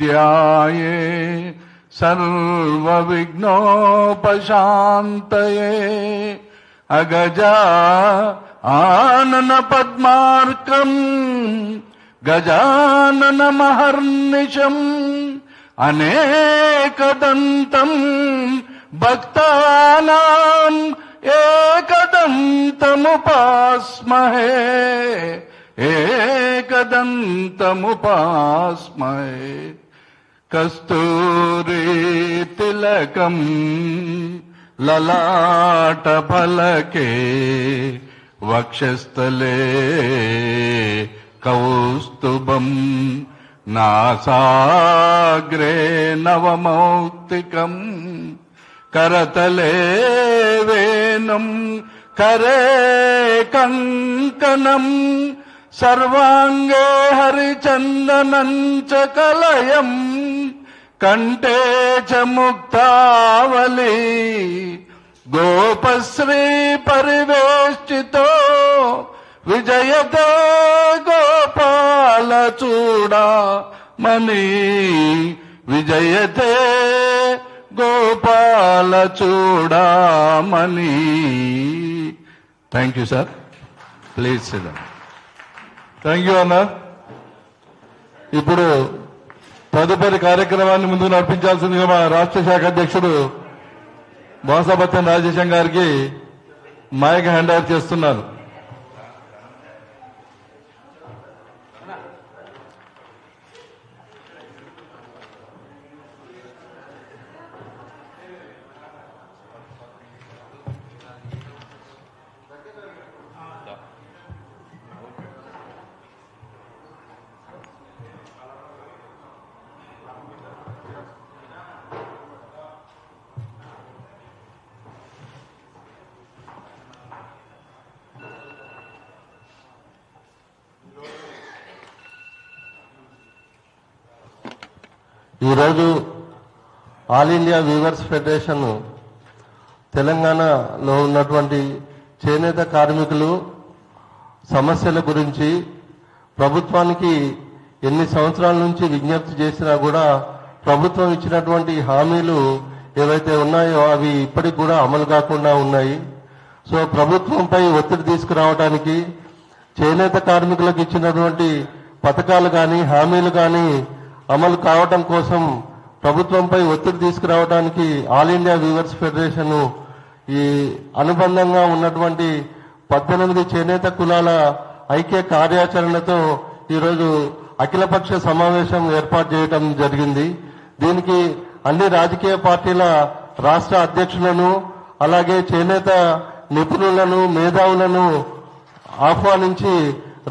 विद्याये सर्वविघ्नोपशान्तये अगजा आनन पद्मार्कम् गजाननमहर्निशम् अनेकदन्तम् भक्तानाम् एकदन्तमुपास्महे एकदन्तमुपास्महे कस्तूरी तिलकम् ललाटफलके वक्षस्थले कौस्तुभम् नासाग्रे नवमौक्तिकम् करतले वेणुम् करे कङ्कणम् सर्वाङ्गे हरिचन्दनम् च कलयम् कंठे च मुक्तावली गोपश्री परिवेष्टितो विजयते गोपाल चूड़ामणि विजयते गोपाल चूड़ामणि. Thank you, sir. Please sit down. Thank you, Anna. ఇప్పుడు తదుపరి కార్యక్రమాన్ని ముందుకు నడిపించాల్సిందిగా మా రాష్ట్ర శాఖ అధ్యక్షుడు మోసాబత్తన్ రాజేశం గారికి మైక్ హ్యాండ్ ఓవర్ చేస్తున్నాను. ఈరోజు ఆల్ ఇండియా వీవర్స్ ఫెడరేషన్ తెలంగాణలో ఉన్నటువంటి చేనేత కార్మికులు సమస్యల గురించి ప్రభుత్వానికి ఎన్ని సంవత్సరాల నుంచి విజ్ఞప్తి చేసినా కూడా ప్రభుత్వం ఇచ్చినటువంటి హామీలు ఏవైతే ఉన్నాయో అవి ఇప్పటికి కూడా అమలు కాకుండా ఉన్నాయి. సో ప్రభుత్వంపై ఒత్తిడి తీసుకురావడానికి చేనేత కార్మికులకు ఇచ్చినటువంటి పథకాలు కానీ హామీలు కానీ అమలు కావడం కోసం ప్రభుత్వంపై ఒత్తిడి తీసుకురావడానికి ఆల్ ఇండియా వీవర్స్ ఫెడరేషన్ ఈ అనుబంధంగా ఉన్నటువంటి 18 చేనేత కులాల ఐక్య కార్యాచరణతో ఈరోజు అఖిలపక్ష సమావేశం ఏర్పాటు చేయడం జరిగింది. దీనికి అన్ని రాజకీయ పార్టీల రాష్ట్ర అధ్యక్షులను అలాగే చేనేత నిపుణులను మేధావులను ఆహ్వానించి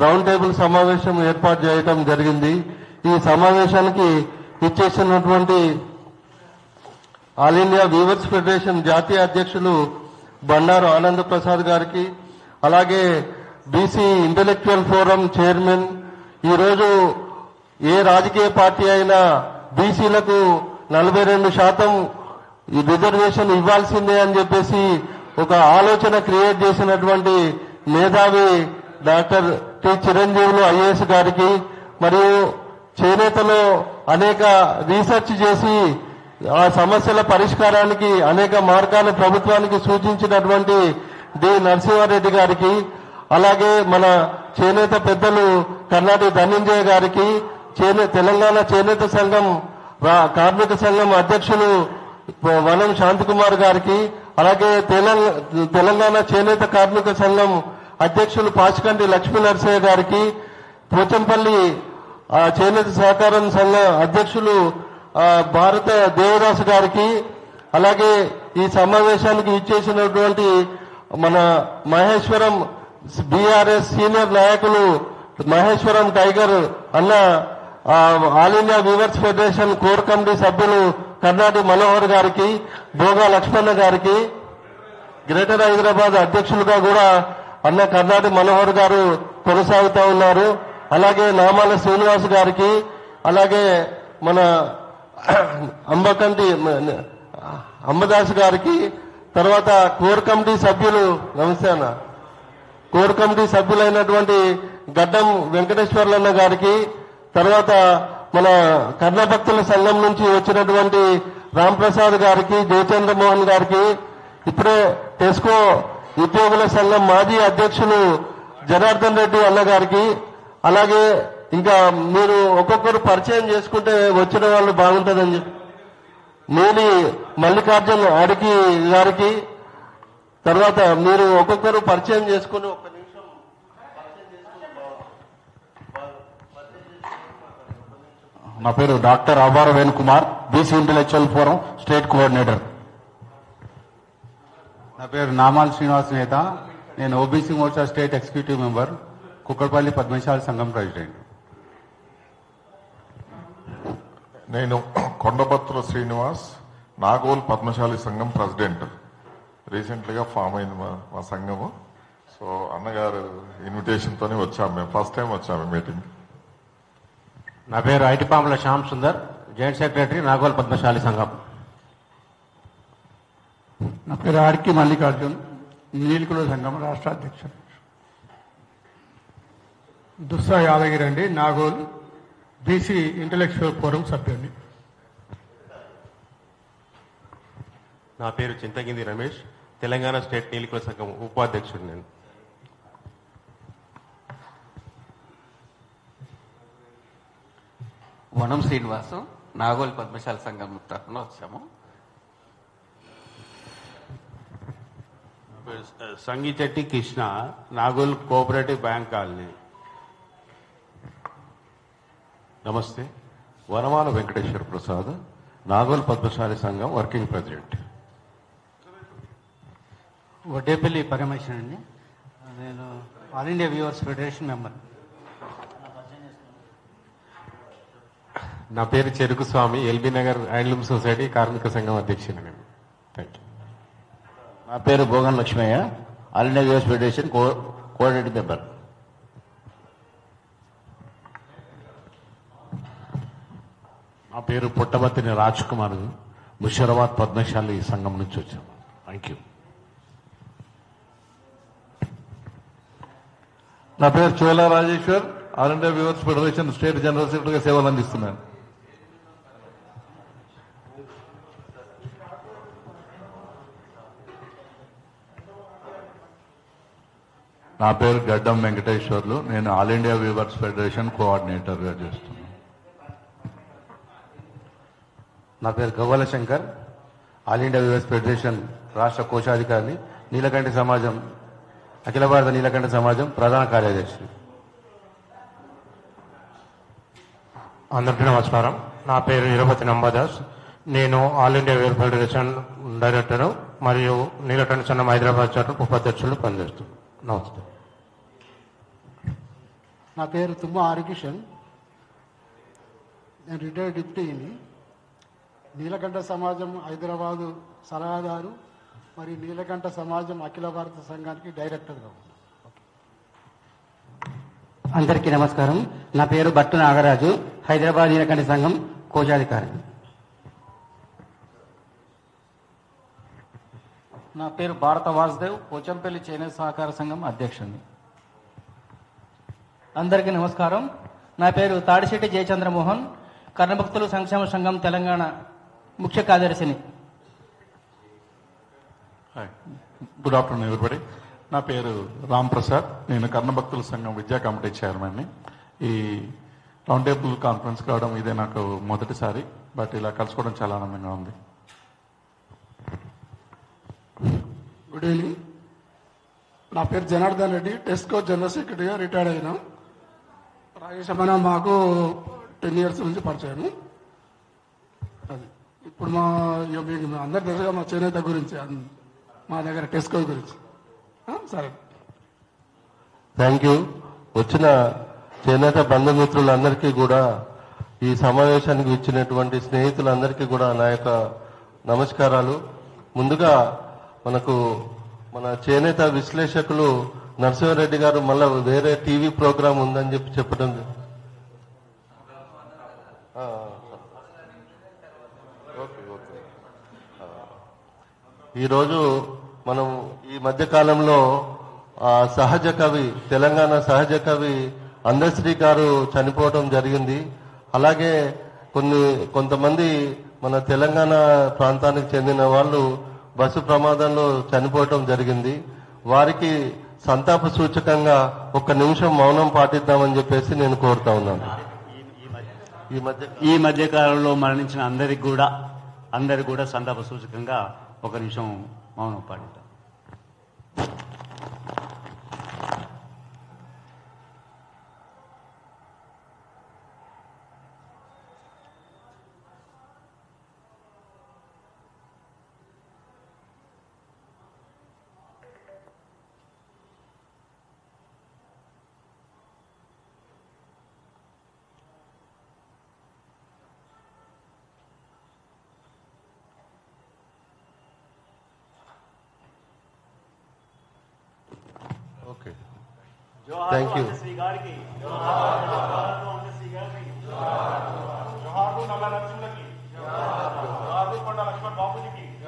రౌండ్ టేబుల్ సమావేశం ఏర్పాటు చేయడం జరిగింది. ఈ సమావేశానికి ఇచ్చేసినటువంటి ఆల్ ఇండియా వీవర్స్ ఫెడరేషన్ జాతీయ అధ్యక్షులు బండారు ఆనంద్ ప్రసాద్ గారికి అలాగే బీసీ ఇంటెలెక్చువల్ ఫోరం చైర్మన్ ఈరోజు ఏ రాజకీయ పార్టీ అయినా బీసీలకు 42% రిజర్వేషన్ ఇవ్వాల్సిందే అని చెప్పేసి ఒక ఆలోచన క్రియేట్ చేసినటువంటి మేధావి డాక్టర్ టి చిరంజీవులు ఐఏఎస్ గారికి మరియు చేనేతలో అనేక రీసెర్చ్ చేసి ఆ సమస్యల పరిష్కారానికి అనేక మార్గాలు ప్రభుత్వానికి సూచించినటువంటి డి నరసింహారెడ్డి గారికి అలాగే మన చేనేత పెద్దలు కర్ణాటి ధనంజయ గారికి తెలంగాణ చేనేత సంఘం కార్మిక సంఘం అధ్యక్షులు వనం శాంతికుమార్ గారికి అలాగే తెలంగాణ చేనేత కార్మిక సంఘం అధ్యక్షులు పాచికంటి లక్ష్మీ నరసయ్య గారికి పోచంపల్లి చేనేత సహకారం సంఘ అధ్యక్షులు భారత దేవదాస్ గారికి అలాగే ఈ సమావేశానికి ఇచ్చేసినటువంటి మన మహేశ్వరం బీఆర్ఎస్ సీనియర్ నాయకులు మహేశ్వరం టైగర్ అన్న all India weavers federation core committee సభ్యులు కర్ణాటి మనోహర్ గారికి భోగా లక్ష్మణ గారికి గ్రేటర్ హైదరాబాద్ అధ్యక్షులుగా కూడా అన్న కర్ణాటి మనోహర్ గారు కొనసాగుతూ ఉన్నారు. అలాగే నామాల శ్రీనివాస్ గారికి అలాగే మన అంబదాస్ గారికి తర్వాత కోర్ కమిటీ సభ్యులు నమస్తే అన్న కోర్ కమిటీ సభ్యులైనటువంటి గడ్డం వెంకటేశ్వర్లన్న గారికి తర్వాత మన కర్ణభక్తుల సంఘం నుంచి వచ్చినటువంటి రాంప్రసాద్ గారికి, జయచంద్రమోహన్ గారికి, ఇప్పుడే టెస్కో ఉద్యోగుల సంఘం మాజీ అధ్యక్షులు జనార్దన్ రెడ్డి అన్న గారికి, అలాగే ఇంకా మీరు ఒక్కొక్కరు పరిచయం చేసుకుంటే వచ్చిన వాళ్ళు బాగుంటుందని చెప్పి నీలి మల్లికార్జున్ అడికి గారికి, తర్వాత మీరు ఒక్కొక్కరు పరిచయం చేసుకుని ఒక్క నిమిషం నా పేరు doctor Abara Venukumar, BC intellectual forum state coordinator. నా పేరు నామాల్ శ్రీనివాస్ నేత, నేను OBC Morcha state executive member, Kukkadapalli Padmashali సంఘం ప్రెసిడెంట్. నేను కొండపత్ర శ్రీనివాస్, నాగోల్ పద్మశాలి సంఘం ప్రెసిడెంట్. రీసెంట్లీగా ఫామ్ అయింది మా సంఘము. సో అన్నగారు ఇన్విటేషన్ తోనే వచ్చాము, మేము ఫస్ట్ టైం వచ్చాము మీటింగ్. నా పేరు ఐటిపాముల శ్యామ్ సుందర్, జాయింట్ సెక్రటరీ, నాగోల్ పద్మశాలి సంఘం. నా పేరు ఆర్కి మల్లికార్జున్, నీలికుల సంఘం రాష్ట్ర అధ్యక్షుడు. దుస్సా యాదగిరి అండి, నాగోల్ బీసీ ఇంటెలెక్చువల్ ఫోరం సభ్యుడిని. నా పేరు చింతగింది రమేష్, తెలంగాణ స్టేట్ నీలికుల సంఘం ఉపాధ్యక్షుడు నేను. వనం శ్రీనివాసు, నాగోల్ పద్మశాలి సంఘం తరఫున వచ్చాము. Sangichetti Krishna, Nagole cooperative bank colony. నమస్తే, వనమాల వెంకటేశ్వర ప్రసాద్, నాగోల్ పద్మశాలి సంఘం వర్కింగ్ ప్రెసిడెంట్. వడ్డేపల్లి పరమేశ్వరన్ అండి, నేను all India weavers federation member. నా పేరు Cheruku Swamy, LB Nagar handloom society కార్మిక సంఘం అధ్యక్షుడు నేను. Thank you. నా పేరు Bhogan Lakshmaiah, all India US federation coordinative member. నా పేరు పుట్టమతిని రాజ్ కుమార్, ముషీరాబాద్ పద్మశాలి సంఘం నుంచి వచ్చాము. Thank you. నా పేరు Chola Rajeshwar, all India weavers federation state general సెక్రటరీగా సేవలు అందిస్తున్నాను. నా పేరు గడ్డం వెంకటేశ్వర్లు, నేను ఆల్ ఇండియా వ్యూవర్స్ ఫెడరేషన్ కోఆర్డినేటర్గా చేస్తున్నాను. నా పేరు Gavvala Shankar, all India weavers federation రాష్ట్ర కోశాధికారిని, నీలకంఠ సమాజం, అఖిల భారత నీలకంఠ సమాజం ప్రధాన కార్యదర్శి. అందరికీ నమస్కారం. నా పేరు ఇరపతి నంబదాస్, నేను all India viewer federation director మరియు నీలకంఠ సంఘం హైదరాబాద్ చాప్టర్ ఉపాధ్యక్షులు పనిచేస్తున్నాను. నమస్తే. నా పేరు తుమ్మ ఆరికిషన్, నేను రిటైర్డ్ డిప్యూటీని, నీలకంఠ సమాజం హైదరాబాదు సలహాదారు మరియు నీలకంఠ సమాజం అఖిల భారత సంఘానికి డైరెక్టర్గా ఉన్నాను. అందరికీ నమస్కారం. నా పేరు భట్టు నాగరాజు, హైదరాబాద్ నీలకంఠ సంఘం కోశాధికారి. నా పేరు భారత వాసుదేవ్, పోచంపల్లి చేనేత సహకార సంఘం అధ్యక్షుడిని. అందరికీ నమస్కారం. నా పేరు తాడిశెట్టి జయచంద్రమోహన్, కర్ణభక్తుల సంక్షేమ సంఘం తెలంగాణ ముఖ్య కార్యదర్శిని. Good afternoon everybody. నా పేరు రామ్ ప్రసాద్, నేను కర్ణభక్తుల సంఘం విద్యా కమిటీ చైర్మన్ని. ఈ రౌండ్ టేబుల్ కాన్ఫరెన్స్ కావడం ఇదే నాకు మొదటిసారి, బట్ ఇలా కలుసుకోవడం చాలా ఆనందంగా ఉంది. Good evening. నా పేరు జనార్దన్ రెడ్డి, టెస్కో జనరల్ సెక్రటరీగా రిటైర్డ్ అయినా. రాజేష్ అమ్మ మాకు 10 years నుంచి పరిచయం. అది ఇప్పుడు మీకు అందరి దగ్గర మా చేనేత గురించి, మా దగ్గర టెస్కో గురించి. సరే, థ్యాంక్ యూ. వచ్చిన చేనేత బంధుమిత్రులందరికీ కూడా, ఈ సమావేశానికి ఇచ్చినటువంటి స్నేహితులందరికీ కూడా నా యొక్క నమస్కారాలు. ముందుగా మన చేనేత విశ్లేషకులు నరసింహారెడ్డి గారు మళ్ళా వేరే టీవీ ప్రోగ్రాం ఉందని చెప్పడం, ఈరోజు మనం ఈ మధ్య కాలంలో సహజ కవి, తెలంగాణ సహజ కవి అందశ్రీ గారు చనిపోవడం జరిగింది. అలాగే కొంతమంది మన తెలంగాణ ప్రాంతానికి చెందిన వాళ్ళు బస్సు ప్రమాదంలో చనిపోవటం జరిగింది. వారికి సంతాప సూచకంగా 1 నిమిషం మౌనం పాటిద్దామని చెప్పేసి నేను కోరుతా ఉన్నాను. ఈ మధ్య కాలంలో మరణించిన అందరికి కూడా సంతాప సూచకంగా 1 నిమిషం మౌనం పాటిద్దాం. Okay, thank you.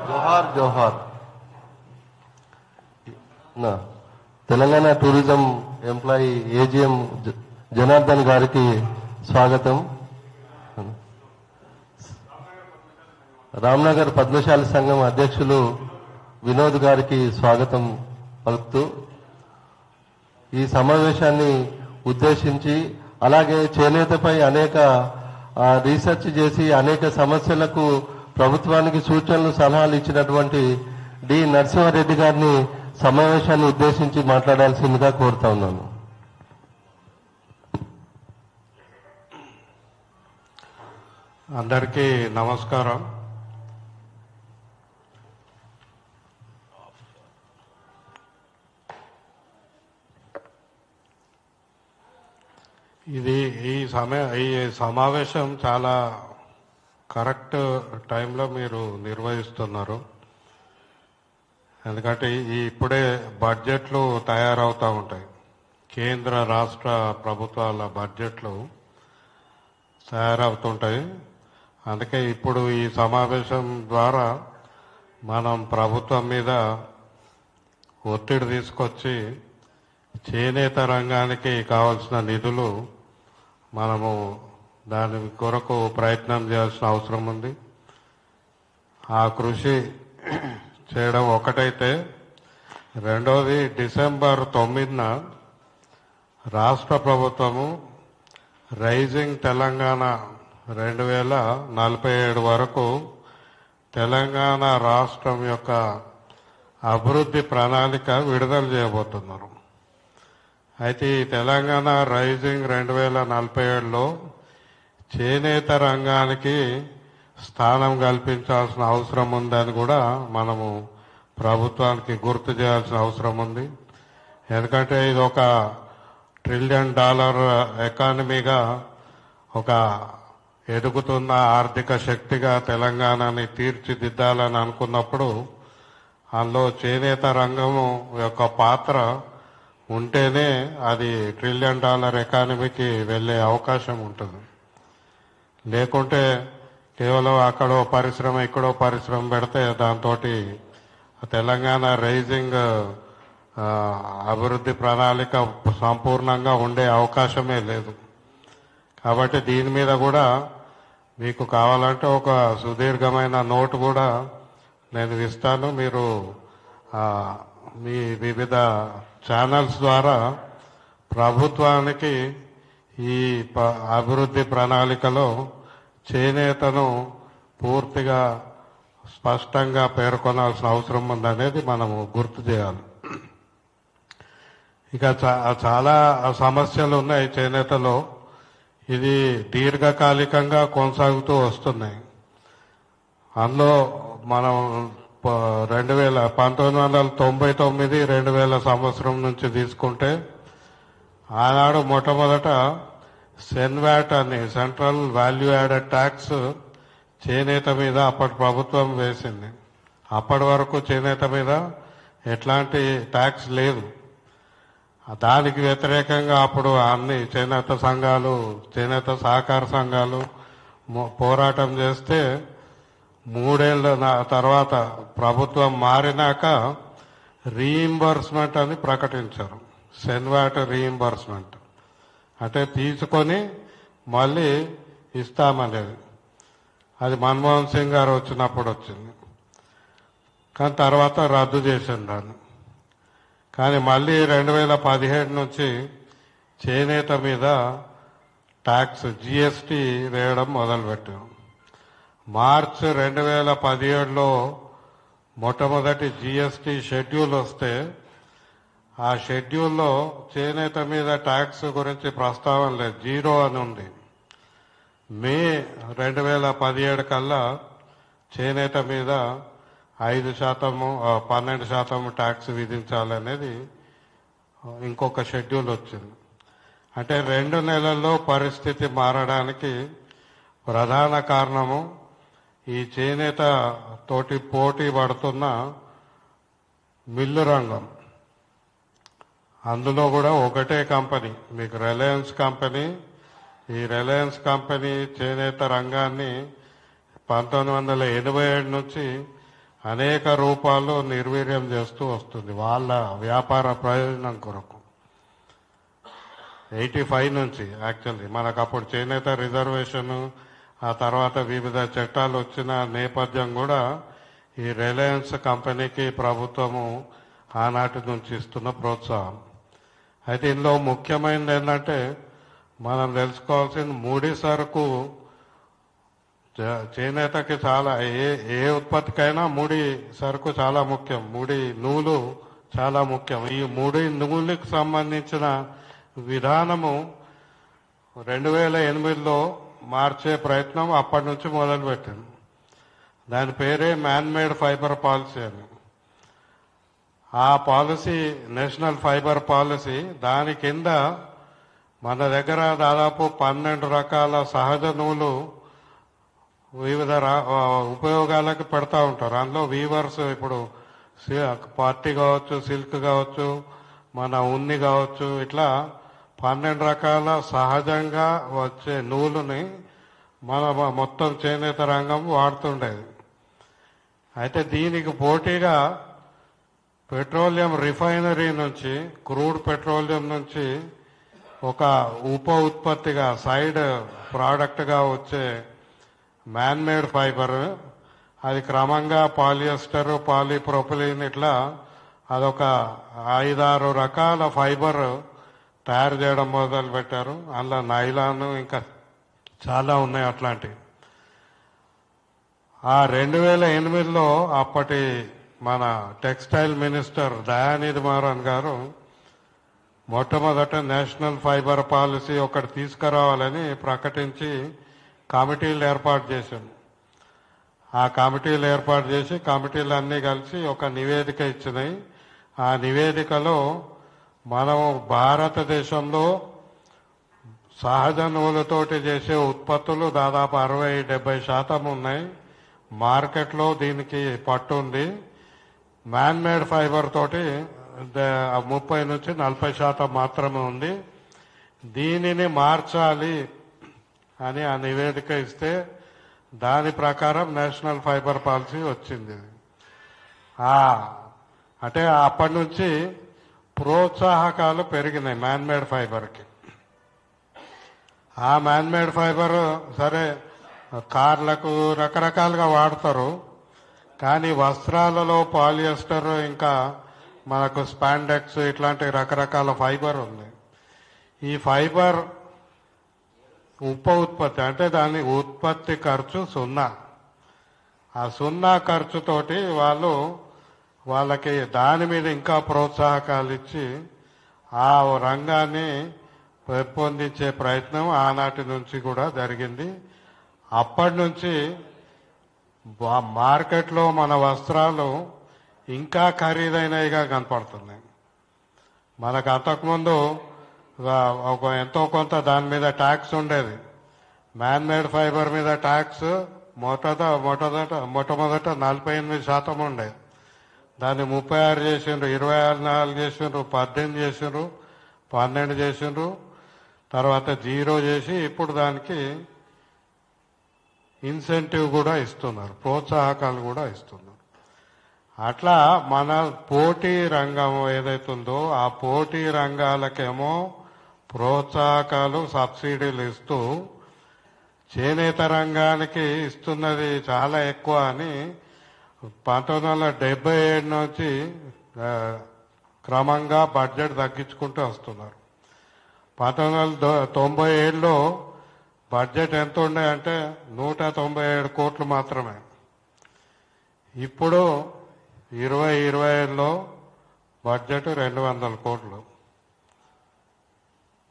జోహార్ జోహార్. Telangana tourism employee AGM Janardhan గారికి స్వాగతం. రామ్నగర్ పద్మశాలి సంఘం అధ్యక్షులు వినోద్ గారికి స్వాగతం పలుకుతూ ఈ సమావేశాన్ని ఉద్దేశించి, అలాగే చేనేతపై అనేక రీసెర్చ్ చేసి అనేక సమస్యలకు ప్రభుత్వానికి సూచనలు సలహాలు ఇచ్చినటువంటి డి నరసింహారెడ్డి గారిని సమావేశాన్ని ఉద్దేశించి మాట్లాడాల్సిందిగా కోరుతా ఉన్నాను. అందరికీ నమస్కారం. ఈ సమావేశం చాలా కరెక్ట్ టైంలో మీరు నిర్వహిస్తున్నారు. ఎందుకంటే ఇప్పుడే బడ్జెట్లు తయారవుతూ ఉంటాయి. కేంద్ర రాష్ట్ర ప్రభుత్వాల బడ్జెట్లు తయారవుతుంటాయి. అందుకే ఇప్పుడు ఈ సమావేశం ద్వారా మనం ప్రభుత్వం మీద ఒత్తిడి తీసుకొచ్చి చేనేత రంగానికి కావాల్సిన నిధులు మనము దాని కొరకు ప్రయత్నం చేయాల్సిన అవసరం ఉంది. ఆ కృషి చేయడం ఒకటైతే, రెండవది డిసెంబర్ 9న రాష్ట్ర ప్రభుత్వము రైజింగ్ తెలంగాణ 2047 వరకు తెలంగాణ రాష్ట్రం యొక్క అభివృద్ధి ప్రణాళిక విడుదల చేయబోతున్నారు. అయితే ఈ తెలంగాణ రైజింగ్ 2047లో చేనేత రంగానికి స్థానం కల్పించాల్సిన అవసరం ఉందని కూడా మనము ప్రభుత్వానికి గుర్తు చేయాల్సిన అవసరం ఉంది. ఎందుకంటే ఇది ఒక $1 ట్రిలియన్ ఎకానమీగా, ఒక ఎదుగుతున్న ఆర్థిక శక్తిగా తెలంగాణని తీర్చిదిద్దాలని అనుకున్నప్పుడు అందులో చేనేత రంగము యొక్క పాత్ర ఉంటేనే అది $1 ట్రిలియన్ ఎకానమీకి వెళ్ళే అవకాశం ఉంటుంది. లేకుంటే కేవలం అక్కడో పరిశ్రమ ఇక్కడో పరిశ్రమ పెడితే దాంతో తెలంగాణ రైజింగ్ అభివృద్ధి ప్రణాళిక సంపూర్ణంగా ఉండే అవకాశమే లేదు. కాబట్టి దీని మీద కూడా మీకు కావాలంటే ఒక సుదీర్ఘమైన నోటు కూడా నేను ఇస్తాను. మీరు మీ వివిధ ఛానల్స్ ద్వారా ప్రభుత్వానికి ఈ అభివృద్ధి ప్రణాళికలో చేనేతను పూర్తిగా స్పష్టంగా పేర్కొనాల్సిన అవసరం ఉందనేది మనము గుర్తు చేయాలి. ఇక చాలా సమస్యలు ఉన్నాయి చేనేతలో. ఇది దీర్ఘకాలికంగా కొనసాగుతూ వస్తున్నాయి. అందులో మనం 1999, 2000 సంవత్సరం నుంచి తీసుకుంటే ఆనాడు మొట్టమొదట సెన్వాట్ అని సెంట్రల్ వాల్యూ యాడెడ్ ట్యాక్స్ చేనేత మీద అప్పటి ప్రభుత్వం వేసింది. అప్పటి వరకు చేనేత మీద ఎట్లాంటి ట్యాక్స్ లేదు. దానికి వ్యతిరేకంగా అప్పుడు అన్ని చేనేత సంఘాలు, చేనేత సహకార సంఘాలు పోరాటం చేస్తే 3 ఏళ్ల తర్వాత ప్రభుత్వం మారినాక రీయింబర్స్మెంట్ అని ప్రకటించారు. సెన్వాట్ రీయింబర్స్మెంట్ అంటే తీసుకొని మళ్ళీ ఇస్తామనేది. అది మన్మోహన్ సింగ్ గారు వచ్చినప్పుడు వచ్చింది, కానీ తర్వాత రద్దు చేసింది దాన్ని. కానీ మళ్ళీ 2017 నుంచి చేనేత మీద ట్యాక్స్ జిఎస్టీ వేయడం మొదలుపెట్టాం. మార్చ్ 2017లో మొట్టమొదటి జిఎస్టీ షెడ్యూల్ వస్తే ఆ షెడ్యూల్లో చేనేత మీద ట్యాక్స్ గురించి ప్రస్తావన లేదు, 0 అని ఉంది. మే 2017 కల్లా చేనేత మీద 5%, 12% ట్యాక్స్ విధించాలనేది ఇంకొక షెడ్యూల్ వచ్చింది. అంటే 2 నెలల్లో పరిస్థితి మారడానికి ప్రధాన కారణము ఈ చేనేత తోటి పోటీ పడుతున్న మిల్లు రంగం. అందులో కూడా ఒకటే కంపెనీ, మీకు రిలయన్స్ కంపెనీ. ఈ రిలయన్స్ కంపెనీ చేనేత రంగాన్ని 1987 నుంచి అనేక రూపాల్లో నిర్వీర్యం చేస్తూ వస్తుంది వాళ్ళ వ్యాపార ప్రయోజనం కొరకు. 85 నుంచి యాక్చువల్లీ మనకు అప్పుడు చేనేత రిజర్వేషన్, ఆ తర్వాత వివిధ చట్టాలు వచ్చిన నేపథ్యం కూడా ఈ రిలయన్స్ కంపెనీకి ప్రభుత్వము ఆనాటి నుంచి ఇస్తున్న ప్రోత్సాహం. అయితే ఇందులో ముఖ్యమైనది ఏంటంటే మనం తెలుసుకోవాల్సిన ముడి సరుకు. చేనేతకి చాలా ఏ ఉత్పత్తికైనా ముడి సరుకు చాలా ముఖ్యం, ముడి నూలు చాలా ముఖ్యం. ఈ ముడి నూలుకి సంబంధించిన విధానము 2008లో మార్చే ప్రయత్నం అప్పటి నుంచి మొదలుపెట్టింది. దాని పేరే మ్యాన్ మేడ్ ఫైబర్ పాలసీ అని. ఆ పాలసీ నేషనల్ ఫైబర్ పాలసీ. దాని కింద మన దగ్గర దాదాపు 12 రకాల సహజ నూలు వివిధ ఉపయోగాలకు పెడతా ఉంటారు. అందులో వీవర్స్ ఇప్పుడు పత్తి కావచ్చు, సిల్క్ కావచ్చు, మన ఉన్ని కావచ్చు, ఇట్లా 12 రకాల సహజంగా వచ్చే నూలుని మన మొత్తం చేనేత రంగం వాడుతుండేది. అయితే దీనికి పోటీగా పెట్రోలియం రిఫైనరీ నుంచి, క్రూడ్ పెట్రోలియం నుంచి ఒక ఉప ఉత్పత్తిగా, సైడ్ ప్రోడక్ట్గా వచ్చే మ్యాన్ మేడ్ ఫైబర్, అది క్రమంగా పాలియస్టర్, పాలీప్రొపిలీన్, ఇట్లా అదొక 5-6 రకాల ఫైబర్ తయారు చేయడం మొదలు పెట్టారు. అందులో నైలాన్ ఇంకా చాలా ఉన్నాయి అట్లాంటివి. ఆ 2008లో అప్పటి మన టెక్స్టైల్ మినిస్టర్ దయానిధి మారన్ గారు మొట్టమొదట నేషనల్ ఫైబర్ పాలసీ ఒకటి తీసుకురావాలని ప్రకటించి కమిటీలు ఏర్పాటు చేశారు. ఆ కమిటీలు ఏర్పాటు చేసి కమిటీలన్నీ కలిసి ఒక నివేదిక ఇచ్చినాయి. ఆ నివేదికలో మనం భారతదేశంలో సహజ నూలుతోటి చేసే ఉత్పత్తులు దాదాపు 60-70% ఉన్నాయి. మార్కెట్లో దీనికి పట్టు ఉంది. మ్యాన్ మేడ్ ఫైబర్ తోటి 30-40% మాత్రమే ఉంది. దీనిని మార్చాలి అని ఆ నివేదిక ఇస్తే దాని ప్రకారం నేషనల్ ఫైబర్ పాలసీ వచ్చింది. అంటే అప్పటి నుంచి ప్రోత్సాహకాలు పెరిగినాయి మ్యాన్ మేడ్ ఫైబర్కి. ఆ మ్యాన్ మేడ్ ఫైబర్ సరే కార్లకు రకరకాలుగా వాడతారు, కానీ వస్త్రాలలో పాలియస్టర్, ఇంకా మనకు స్పాండెక్స్, ఇట్లాంటి రకరకాల ఫైబర్ ఉంది. ఈ ఫైబర్ ఉప ఉత్పత్తి, అంటే దాని ఉత్పత్తి ఖర్చు 0. ఆ 0 ఖర్చుతోటి వాళ్ళకి దాని మీద ఇంకా ప్రోత్సాహకాలు ఇచ్చి ఆ రంగాన్ని పెంపొందించే ప్రయత్నం ఆనాటి నుంచి కూడా జరిగింది. అప్పటి నుంచి మార్కెట్లో మన వస్త్రాలు ఇంకా ఖరీదైనవిగా కనపడుతున్నాయి. మనకు అంతకుముందు ఎంతో కొంత దాని మీద ట్యాక్స్ ఉండేది. మ్యాన్ మేడ్ ఫైబర్ మీద ట్యాక్స్ మొట్టమొదట 48% ఉండేది. దాన్ని 36 చేసిండ్రు, 24 చేసిండ్రు, 18 చేసిండ్రు, 12 చేసిండ్రు, తర్వాత 0 చేసి ఇప్పుడు దానికి ఇన్సెంటివ్ కూడా ఇస్తున్నారు, ప్రోత్సాహకాలు కూడా ఇస్తున్నారు. అట్లా మన పోటీ రంగం ఏదైతుందో ఆ పోటీ రంగాలకేమో ప్రోత్సాహకాలు, సబ్సిడీలు ఇస్తూ చేనేత రంగానికి ఇస్తున్నది చాలా ఎక్కువ అని 1977 నుంచి క్రమంగా బడ్జెట్ తగ్గించుకుంటూ వస్తున్నారు. 1997లో బడ్జెట్ ఎంత ఉండే అంటే 197 కోట్లు మాత్రమే. ఇప్పుడు 2025లో బడ్జెట్ 200 కోట్లు.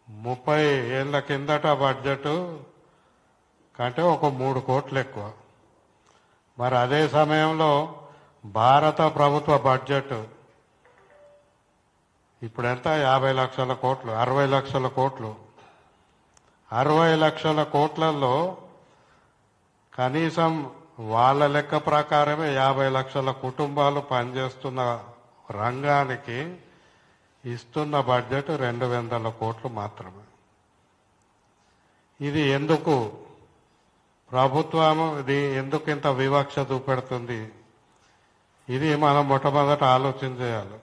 30 ఏళ్ల కిందట బడ్జెట్ కంటే ఒక 3 కోట్లు ఎక్కువ. మరి అదే సమయంలో భారత ప్రభుత్వ బడ్జెట్ ఇప్పుడు ఎంత? 50 లక్షల కోట్లు, 60 లక్షల కోట్లు. 60 లక్షల కోట్లలో కనీసం వాళ్ళ లెక్క ప్రకారమే 50 లక్షల కుటుంబాలు పనిచేస్తున్న రంగానికి ఇస్తున్న బడ్జెట్ 200 కోట్లు మాత్రమే. ఇది ఎందుకు? ప్రభుత్వం ఇది ఎందుకు ఇంత వివక్ష చూపెడుతుంది? ఇది మనం మొట్టమొదట ఆలోచన చేయాలి.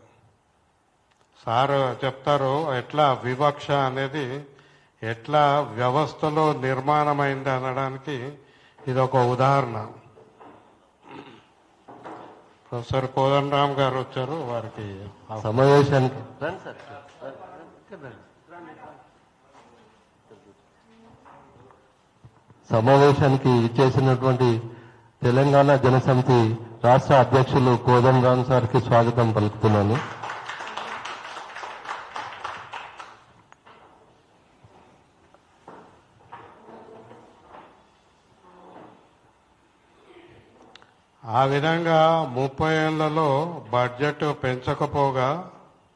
సార్ చెప్తారు ఎట్లా వివక్ష అనేది ఎట్లా వ్యవస్థలో నిర్మాణమైంది అనడానికి ఇది ఒక ఉదాహరణ. ప్రొఫెసర్ కోదండరామ్ గారు వచ్చారు, వారికి సమావేశానికి ఇచ్చేసినటువంటి తెలంగాణ జనసమితి రాష్ట్ర అధ్యక్షులు కోదండరామ్ సార్కి స్వాగతం పలుకుతున్నాను. ఆ విధంగా 30 ఏళ్లలో బడ్జెట్ పెంచకపోగా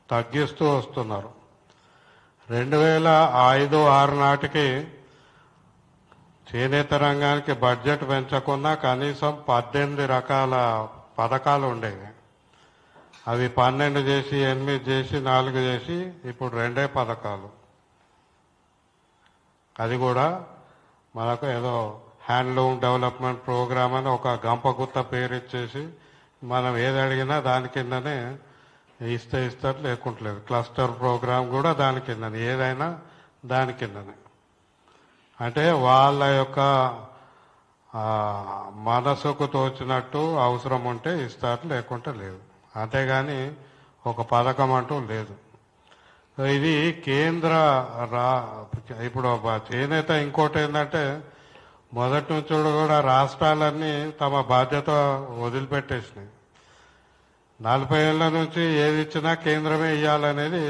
తగ్గిస్తూ వస్తున్నారు. 2005-06 నాటికి చేనేత రంగానికి బడ్జెట్ పెంచకుండా కనీసం 18 రకాల పథకాలు ఉండేవి. అవి 12 చేసి 8 చేసి 4 చేసి ఇప్పుడు 2 పథకాలు. అది కూడా మనకు ఏదో హ్యాండ్లూమ్ డెవలప్మెంట్ ప్రోగ్రామ్ అని ఒక గంపగుత్త పేరు ఇచ్చేసి మనం ఏది అడిగినా దాని కిందనే ఇస్తారు, లేకుంటలేదు. క్లస్టర్ ప్రోగ్రామ్ కూడా దాని కిందనే, ఏదైనా దాని కిందనే. అంటే వాళ్ళ యొక్క మనసుకు తోచినట్టు అవసరం ఉంటే ఇస్తారు, లేకుంటే లేదు. అంతేగాని ఒక పథకం అంటూ లేదు. ఇది కేంద్ర ఇప్పుడు చేనేత ఇంకోటి ఏంటంటే మొదటి నుంచి కూడా రాష్ట్రాలన్నీ తమ బాధ్యత వదిలిపెట్టేసినాయి. 40 ఏళ్ల నుంచి ఏది ఇచ్చినా కేంద్రమే ఇవ్వాలనేది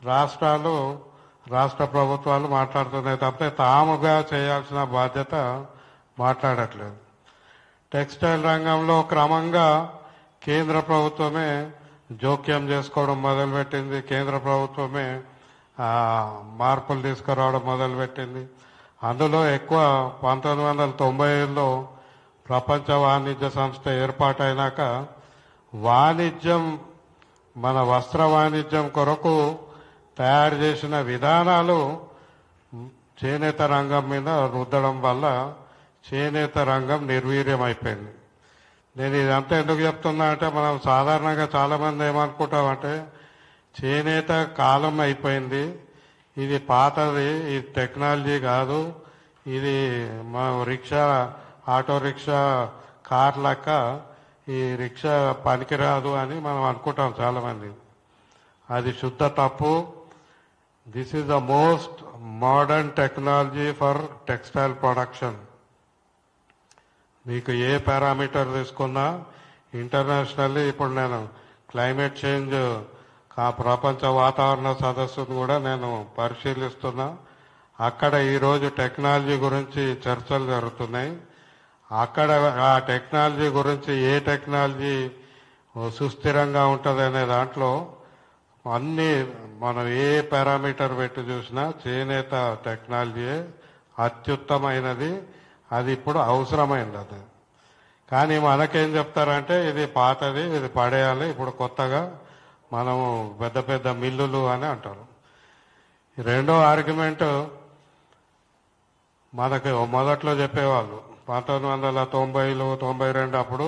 రాష్ట్ర ప్రభుత్వాలు మాట్లాడుతున్నాయి తప్పితే తాముగా చేయాల్సిన బాధ్యత మాట్లాడట్లేదు. టెక్స్టైల్ రంగంలో క్రమంగా కేంద్ర ప్రభుత్వమే జోక్యం చేసుకోవడం మొదలుపెట్టింది. కేంద్ర ప్రభుత్వమే మార్పులు తీసుకురావడం మొదలుపెట్టింది. అందులో ఎక్కువ 1990లో ప్రపంచ వాణిజ్య సంస్థ ఏర్పాటైనాక వాణిజ్యం, మన వస్త్ర వాణిజ్యం కొరకు తయారు చేసిన విధానాలు చేనేత రంగం మీద రుద్దడం వల్ల చేనేత రంగం నిర్వీర్యమైపోయింది. నేను ఇదంతా ఎందుకు చెప్తున్నా అంటే మనం సాధారణంగా చాలా మంది ఏమనుకుంటామంటే చేనేత కాలం అయిపోయింది, ఇది పాతది, ఇది టెక్నాలజీ కాదు, ఇది మనం రిక్షా, ఆటో రిక్షా, కార్ లెక్క ఈ రిక్షా పనికిరాదు అని మనం అనుకుంటాం చాలా మంది. అది శుద్ధ తప్పు. This is the most modern technology for textile production. మీకు ఏ పారామీటర్ తీసుకున్నా ఇంటర్నేషనల్లీ, ఇప్పుడు నేను క్లైమేట్ చేంజ్ ప్రపంచ వాతావరణ సదస్సును కూడా నేను పరిశీలిస్తున్నా. అక్కడ ఈరోజు టెక్నాలజీ గురించి చర్చలు జరుగుతున్నాయి. అక్కడ ఆ టెక్నాలజీ గురించి ఏ టెక్నాలజీ సుస్థిరంగా ఉంటుంది అనే దాంట్లో అన్ని మనం ఏ పారామీటర్ పెట్టి చూసినా చేనేత టెక్నాలజీ అత్యుత్తమైనది. అది ఇప్పుడు అవసరమైంది. అది కానీ మనకేం చెప్తారంటే ఇది పాతది, ఇది పడేయాలి, ఇప్పుడు కొత్తగా మనము పెద్ద పెద్ద మిల్లులు అని అంటారు. రెండో ఆర్గ్యుమెంట్ మనకు మొదట్లో చెప్పేవాళ్ళు 1990, 92 అప్పుడు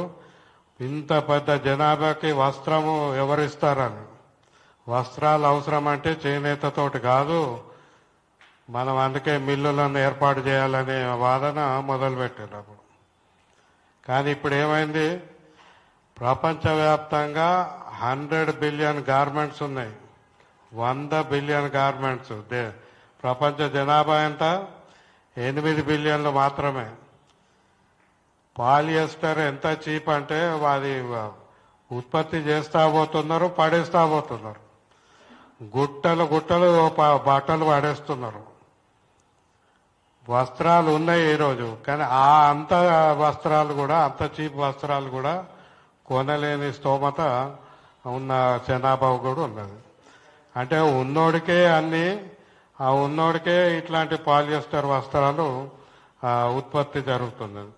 ఇంత పెద్ద జనాభాకి వస్త్రము ఎవరిస్తారని. వస్త్రాలు అవసరం అంటే చేనేతతోటి కాదు, మనం అందుకే మిల్లులను ఏర్పాటు చేయాలనే వాదన మొదలుపెట్టారు అప్పుడు. కానీ ఇప్పుడు ఏమైంది, ప్రపంచవ్యాప్తంగా 100 బిలియన్ గార్మెంట్స్ ఉన్నాయి. 100 బిలియన్ గార్మెంట్స్. ప్రపంచ జనాభా ఎంత? 8 బిలియన్లు మాత్రమే. పాలియస్టర్ ఎంత చీప్ అంటే అది ఉత్పత్తి చేస్తా పోతున్నారు, పడేస్తా పోతున్నారు. గుట్టలు గుట్టలు బట్టలు పడేస్తున్నారు. వస్త్రాలు ఉన్నాయి ఈరోజు, కానీ అంత వస్త్రాలు కూడా, అంత చీప్ వస్త్రాలు కూడా కొనలేని స్తోమత ఉన్న జనాభా కూడా ఉన్నది. అంటే ఉన్నోడికే అన్ని, ఆ ఉన్నోడికే ఇట్లాంటి పాలియస్టర్ వస్త్రాలు ఉత్పత్తి జరుగుతున్నది.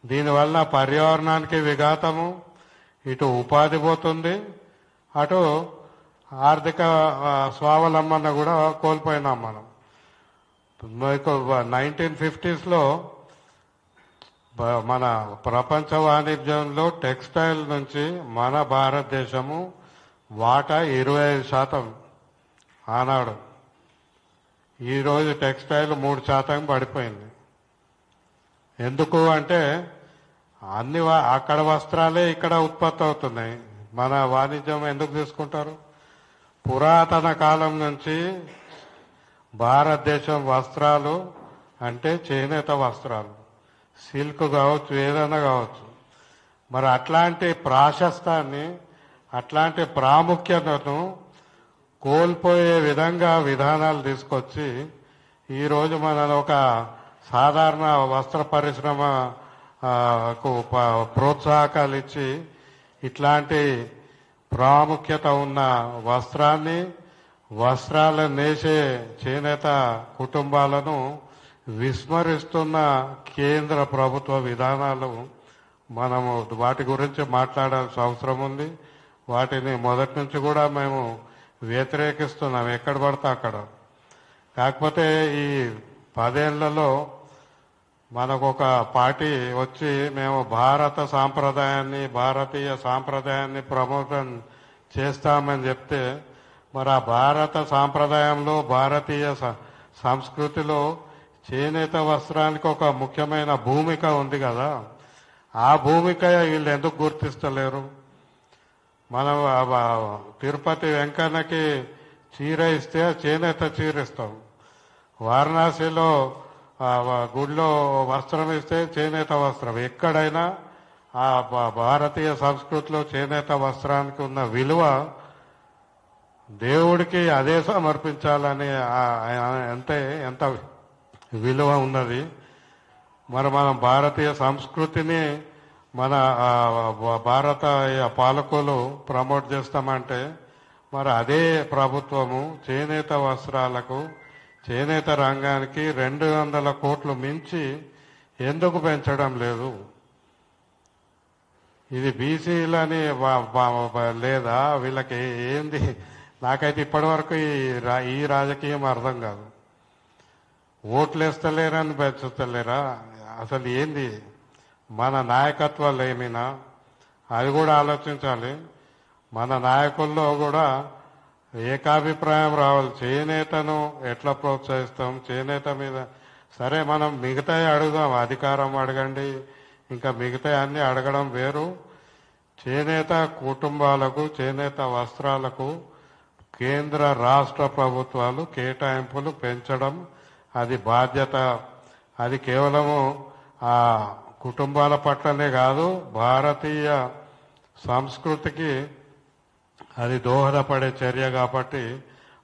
దీనివల్ల పర్యావరణానికి విఘాతము, ఇటు ఉపాధి పోతుంది, అటు ఆర్థిక స్వావలంబన కూడా కోల్పోయినాం మనం. 1950s మన ప్రపంచ వాణిజ్యంలో టెక్స్టైల్ నుంచి మన భారతదేశము వాటా 25% ఆనాడు. ఈరోజు టెక్స్టైల్ 3% పడిపోయింది. ఎందుకు అంటే అక్కడ వస్త్రాలే ఇక్కడ ఉత్పత్తి అవుతున్నాయి. మన వాణిజ్యం ఎందుకు తీసుకుంటారు? పురాతన కాలం నుంచి భారతదేశం వస్త్రాలు అంటే చేనేత వస్త్రాలు, సిల్క్ కావచ్చు, ఏదైనా కావచ్చు. మరి అట్లాంటి ప్రాశస్తాన్ని, అట్లాంటి ప్రాముఖ్యతను కోల్పోయే విధంగా విధానాలు తీసుకొచ్చి ఈరోజు మనం ఒక సాధారణ వస్త్ర పరిశ్రమకు ప్రోత్సాహకాలు ఇచ్చి ఇట్లాంటి ప్రాముఖ్యత ఉన్న వస్త్రాన్ని, వస్త్రాలను నేసే చేనేత కుటుంబాలను విస్మరిస్తున్న కేంద్ర ప్రభుత్వ విధానాలు మనము వాటి గురించి మాట్లాడాల్సిన అవసరం ఉంది. వాటిని మొదటి నుంచి కూడా మేము వ్యతిరేకిస్తున్నాం, ఎక్కడ పడితే అక్కడ. కాకపోతే ఈ 10 ఏళ్లలో మనకు ఒక పార్టీ వచ్చి మేము భారత సాంప్రదాయాన్ని, భారతీయ సాంప్రదాయాన్ని ప్రమోషన్ చేస్తామని చెప్తే, మరి ఆ భారత సాంప్రదాయంలో, భారతీయ సంస్కృతిలో చేనేత వస్త్రానికి ఒక ముఖ్యమైన భూమిక ఉంది కదా. ఆ భూమిక వీళ్ళు ఎందుకు గుర్తిస్తలేరు? మనం తిరుపతి వెంకన్నకి చీర ఇస్తే చేనేత చీర ఇస్తాం. వారణాసిలో గుడిలో వస్త్రం ఇస్తే చేనేత వస్త్రం. ఎక్కడైనా ఆ భారతీయ సంస్కృతిలో చేనేత వస్త్రానికి ఉన్న విలువ దేవుడికి అదే సమర్పించాలని ఎంత విలువ ఉన్నది. మరి మనం భారతీయ సంస్కృతిని మన భారతీయ పాలకులు ప్రమోట్ చేస్తామంటే, మరి అదే ప్రభుత్వము చేనేత వస్త్రాలకు, చేనేత రంగానికి 200 కోట్లు మించి ఎందుకు పెంచడం లేదు? ఇది బీసీలని లేదా వీళ్ళకి ఏంది? నాకైతే ఇప్పటి వరకు ఈ రాజకీయం అర్థం కాదు. ఓట్లేస్తలేరని పెంచుతలేరా? అసలు ఏంది? మన నాయకత్వాలు ఏమైనా అది కూడా ఆలోచించాలి. మన నాయకుల్లో కూడా ఏకాభిప్రాయం రావాలి. చేనేతను ఎట్లా ప్రోత్సహిస్తాం? చేనేత మీద సరే మనం మిగతాయి అడుగుదాం, అధికారం అడగండి, ఇంకా మిగతాయి అన్ని అడగడం వేరు. చేనేత కుటుంబాలకు, చేనేత వస్త్రాలకు కేంద్ర రాష్ట్ర ప్రభుత్వాలు కేటాయింపులు పెంచడం అది బాధ్యత. అది కేవలము ఆ కుటుంబాల పట్లనే కాదు, భారతీయ సంస్కృతికి అది దోహదపడే చర్య. కాబట్టి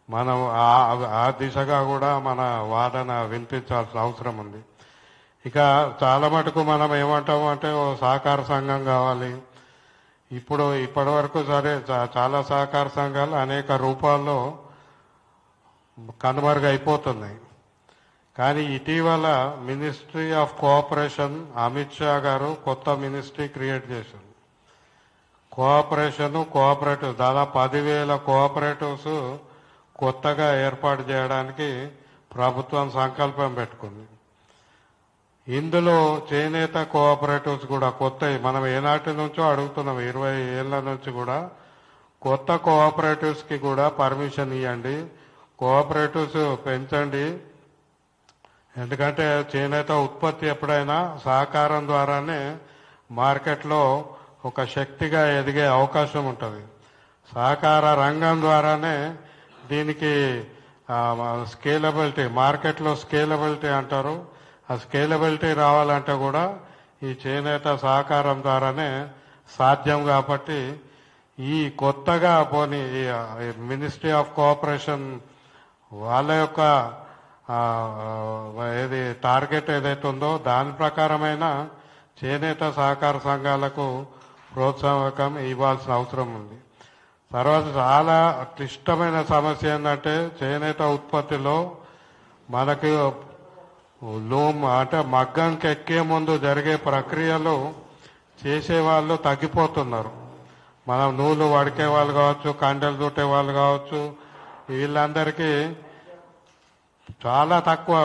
మనం ఆ దిశగా కూడా మన వాదన వినిపించాల్సిన అవసరం ఉంది. ఇక చాలా మటుకు మనం ఏమంటాము అంటే ఓ సహకార సంఘం కావాలి. ఇప్పటి వరకు సరే చాలా సహకార సంఘాలు అనేక రూపాల్లో కనుమరుగైపోతున్నాయి. కానీ ఇటీవల ministry of cooperation Amit Shah గారు కొత్త మినిస్ట్రీ క్రియేట్ చేశారు. కోఆపరేటివ్స్ దాదాపు 10,000 కోఆపరేటివ్స్ కొత్తగా ఏర్పాటు చేయడానికి ప్రభుత్వం సంకల్పం పెట్టుకుంది. ఇందులో చేనేత కోఆపరేటివ్స్ కూడా కొత్తవి. మనం ఏనాటి నుంచో అడుగుతున్నాం, 20 ఏళ్ల నుంచి కూడా కొత్త కోఆపరేటివ్స్ కి కూడా పర్మిషన్ ఇవ్వండి, కోఆపరేటివ్స్ పెంచండి, ఎందుకంటే చేనేత ఉత్పత్తి ఎప్పుడైనా సహకారం ద్వారానే మార్కెట్లో ఒక శక్తిగా ఎదిగే అవకాశం ఉంటుంది. సహకార రంగం ద్వారానే దీనికి స్కేలబిలిటీ, మార్కెట్లో స్కేలబిలిటీ అంటారు. ఆ స్కేలబిలిటీ రావాలంటే కూడా ఈ చేనేత సహకారం ద్వారానే సాధ్యం. కాబట్టి ఈ కొత్తగా పోనీ మినిస్ట్రీ ఆఫ్ కోఆపరేషన్ వాళ్ళ యొక్క ఏది టార్గెట్ ఏదైతే ఉందో దాని ప్రకారమైన చేనేత సహకార సంఘాలకు ప్రోత్సాహకం ఇవ్వాల్సిన అవసరం ఉంది. తర్వాత చాలా క్లిష్టమైన సమస్య ఏంటంటే చేనేత ఉత్పత్తిలో మనకి లూమ్ అంటే మగ్గంకి ఎక్కే ముందు జరిగే ప్రక్రియలు చేసేవాళ్ళు తగ్గిపోతున్నారు. మనం నూలు వడికే వాళ్ళు కావచ్చు, కండలు చుట్టే వాళ్ళు కావచ్చు, వీళ్ళందరికీ చాలా తక్కువ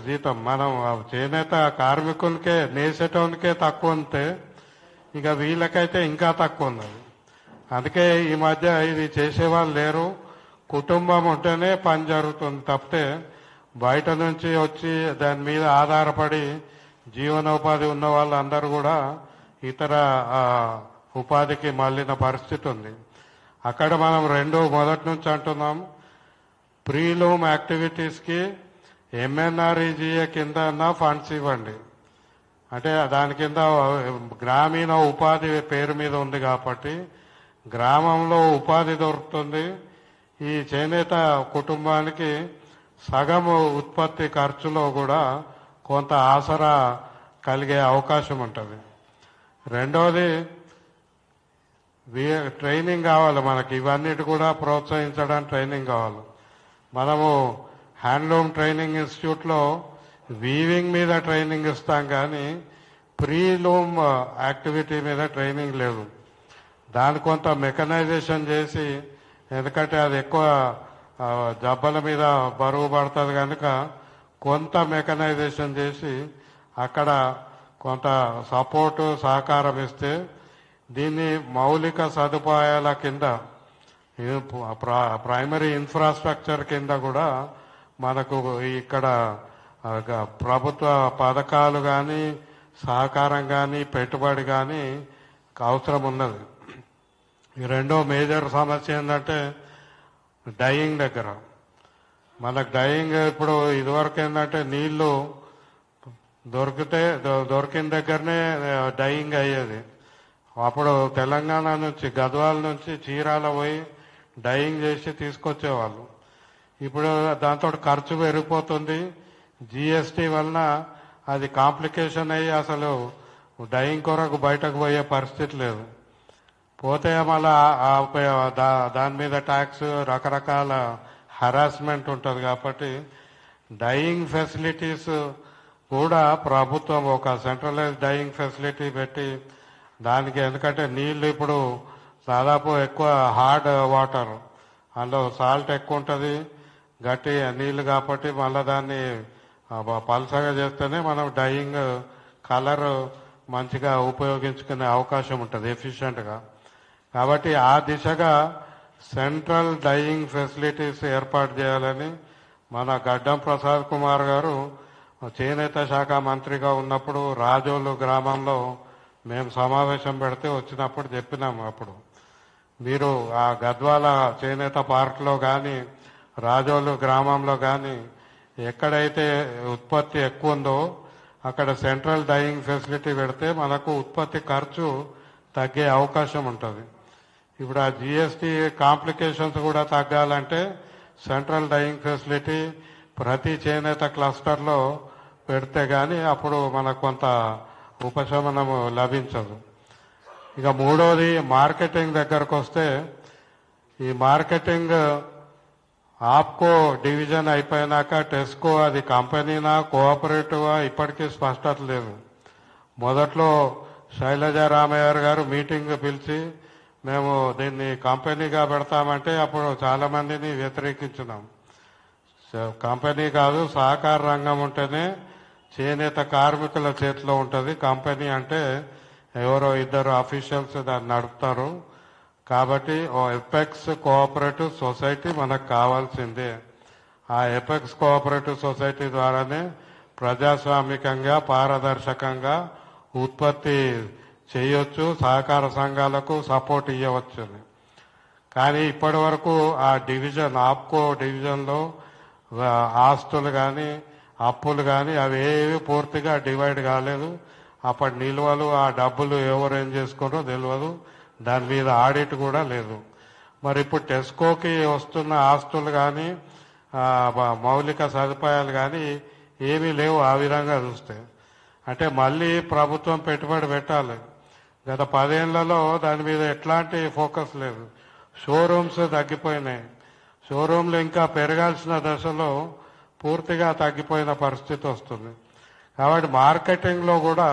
జీతం. మనం చేనేత కార్మికులకే నేసేటోనికే తక్కువ ఉంటే ఇక వీళ్ళకైతే ఇంకా తక్కువ ఉన్నది. అందుకే ఈ మధ్య ఇది చేసేవాళ్ళు లేరు. కుటుంబం ఉంటేనే పని జరుగుతుంది తప్పితే బయట నుంచి వచ్చి దాని మీద ఆధారపడి జీవనోపాధి ఉన్న వాళ్ళందరూ కూడా ఇతర ఉపాధికి మళ్ళిన పరిస్థితి ఉంది. అక్కడ మనం మొదటి నుంచి అంటున్నాం, ప్రీలూమ్ యాక్టివిటీస్కి ఎంఎన్ఆర్ఈజీఏ కింద ఫండ్స్ ఇవ్వండి. అంటే దాని కింద గ్రామీణ ఉపాధి పేరు మీద ఉంది కాబట్టి గ్రామంలో ఉపాధి దొరుకుతుంది. ఈ చేనేత కుటుంబానికి సగం ఉత్పత్తి ఖర్చులో కూడా కొంత ఆసరా కలిగే అవకాశం ఉంటుంది. రెండవది ట్రైనింగ్ కావాలి మనకి. ఇవన్నిటి కూడా ప్రోత్సహించడానికి ట్రైనింగ్ కావాలి. మనము హ్యాండ్లూమ్ ట్రైనింగ్ ఇన్స్టిట్యూట్లో వీవింగ్ మీద ట్రైనింగ్ ఇస్తాం కానీ ప్రీలూమ్ యాక్టివిటీ మీద ట్రైనింగ్ లేదు. దాని కొంత మెకనైజేషన్ చేసి, ఎందుకంటే అది ఎక్కువ జబ్బల మీద బరువు పడుతుంది కనుక కొంత మెకనైజేషన్ చేసి అక్కడ కొంత సపోర్టు సహకారం ఇస్తే దీన్ని మౌలిక సదుపాయాల కింద ప్రైమరీ ఇన్ఫ్రాస్ట్రక్చర్ కింద కూడా మనకు ఇక్కడ ప్రభుత్వ పథకాలు కానీ సహకారం కానీ పెట్టుబడి కానీ అవసరం ఉన్నది. ఈ రెండో మేజర్ సమస్య ఏంటంటే డైయింగ్ దగ్గర. మనకు డైయింగ్ ఇప్పుడు ఇదివరకు ఏంటంటే నీళ్లు దొరికిన దగ్గరనే డైయింగ్ అయ్యేది. అప్పుడు తెలంగాణ నుంచి గద్వాల నుంచి చీరాల పోయి డైయింగ్ చేసి తీసుకొచ్చేవాళ్ళు. ఇప్పుడు దాంతో ఖర్చు పెరిగిపోతుంది. జిఎస్టీ వలన అది కాంప్లికేషన్ అయ్యి అసలు డైయింగ్ కొరకు బయటకు పోయే పరిస్థితి లేదు. పోతే మళ్ళా దాని మీద ట్యాక్స్, రకరకాల హరాస్మెంట్ ఉంటుంది. కాబట్టి డైయింగ్ ఫెసిలిటీస్ కూడా ప్రభుత్వం ఒక సెంట్రలైజ్ డైయింగ్ ఫెసిలిటీ పెట్టి దానికి, ఎందుకంటే నీళ్లు ఇప్పుడు దాదాపు ఎక్కువ హార్డ్ వాటర్, అందులో సాల్ట్ ఎక్కువ ఉంటుంది, గట్టి నీళ్లు కాబట్టి మళ్ళీ దాన్ని పల్సగా చేస్తేనే మనం డైయింగ్ కలర్ మంచిగా ఉపయోగించుకునే అవకాశం ఉంటుంది ఎఫిషియెంట్గా. కాబట్టి ఆ దిశగా సెంట్రల్ డైయింగ్ ఫెసిలిటీస్ ఏర్పాటు చేయాలని మన గడ్డం ప్రసాద్ కుమార్ గారు చేనేత శాఖ మంత్రిగా ఉన్నప్పుడు రాజోలు గ్రామంలో మేము సమావేశం పెడితే వచ్చినప్పుడు చెప్పినాము. అప్పుడు మీరు ఆ గద్వాల చేనేత పార్క్లో కానీ రాజోలు గ్రామంలో కానీ ఎక్కడైతే ఉత్పత్తి ఎక్కువ ఉందో అక్కడ సెంట్రల్ డైయింగ్ ఫెసిలిటీ పెడితే మనకు ఉత్పత్తి ఖర్చు తగ్గే అవకాశం ఉంటుంది. ఇప్పుడు ఆ జిఎస్టీ కాంప్లికేషన్స్ కూడా తగ్గాలంటే సెంట్రల్ డైయింగ్ ఫెసిలిటీ ప్రతి చేనేత క్లస్టర్లో పెడితే కానీ అప్పుడు మనకు కొంత ఉపశమనము లభించదు. ఇక మూడోది మార్కెటింగ్ దగ్గరకు వస్తే, ఈ మార్కెటింగ్ ఆప్కో డివిజన్ అయిపోయినాక టెస్కో అది కంపెనీనా కోఆపరేటివా ఇప్పటికీ స్పష్టత లేదు. మొదట్లో శైలజా రామయ్య గారు మీటింగ్ పిలిచి మేము దీన్ని కంపెనీగా పెడతామంటే అప్పుడు చాలా మందిని వ్యతిరేకించినాం. కంపెనీ కాదు, సహకార రంగం ఉంటేనే చేనేత కార్మికుల చేతిలో ఉంటుంది. కంపెనీ అంటే ఎవరో ఇద్దరు అఫీషియల్స్ దాన్ని నడుపుతారు. కాబట్టి ఓ ఎపెక్స్ కోఆపరేటివ్ సొసైటీ మనకు కావాల్సిందే. ఆ ఎపెక్స్ కోఆపరేటివ్ సొసైటీ ద్వారానే ప్రజాస్వామికంగా పారదర్శకంగా ఉత్పత్తి చేయొచ్చు, సహకార సంఘాలకు సపోర్ట్ ఇవ్వచ్చు. కానీ ఇప్పటి వరకు ఆ డివిజన్ ఆప్కో డివిజన్లో ఆస్తులు కానీ అప్పులు కానీ అవి ఏవి పూర్తిగా డివైడ్ కాలేదు. అప్పటి నిల్వలు ఆ డబ్బులు ఎవరు ఏం చేసుకున్నారో తెలియదు. దాని మీద ఆడిట్ కూడా లేదు. మరి ఇప్పుడు టెస్కోకి వస్తున్న ఆస్తులు కానీ మౌలిక సదుపాయాలు కానీ ఏమీ లేవు. ఆ విధంగా చూస్తే అంటే మళ్ళీ ప్రభుత్వం పెట్టుబడి పెట్టాలి. గత 10 ఏళ్లలో దాని మీద ఎట్లాంటి ఫోకస్ లేదు. షోరూమ్స్ తగ్గిపోయినాయి. షోరూమ్లు ఇంకా పెరగాల్సిన దశలో పూర్తిగా తగ్గిపోయిన పరిస్థితి వస్తుంది. కాబట్టి మార్కెటింగ్లో కూడా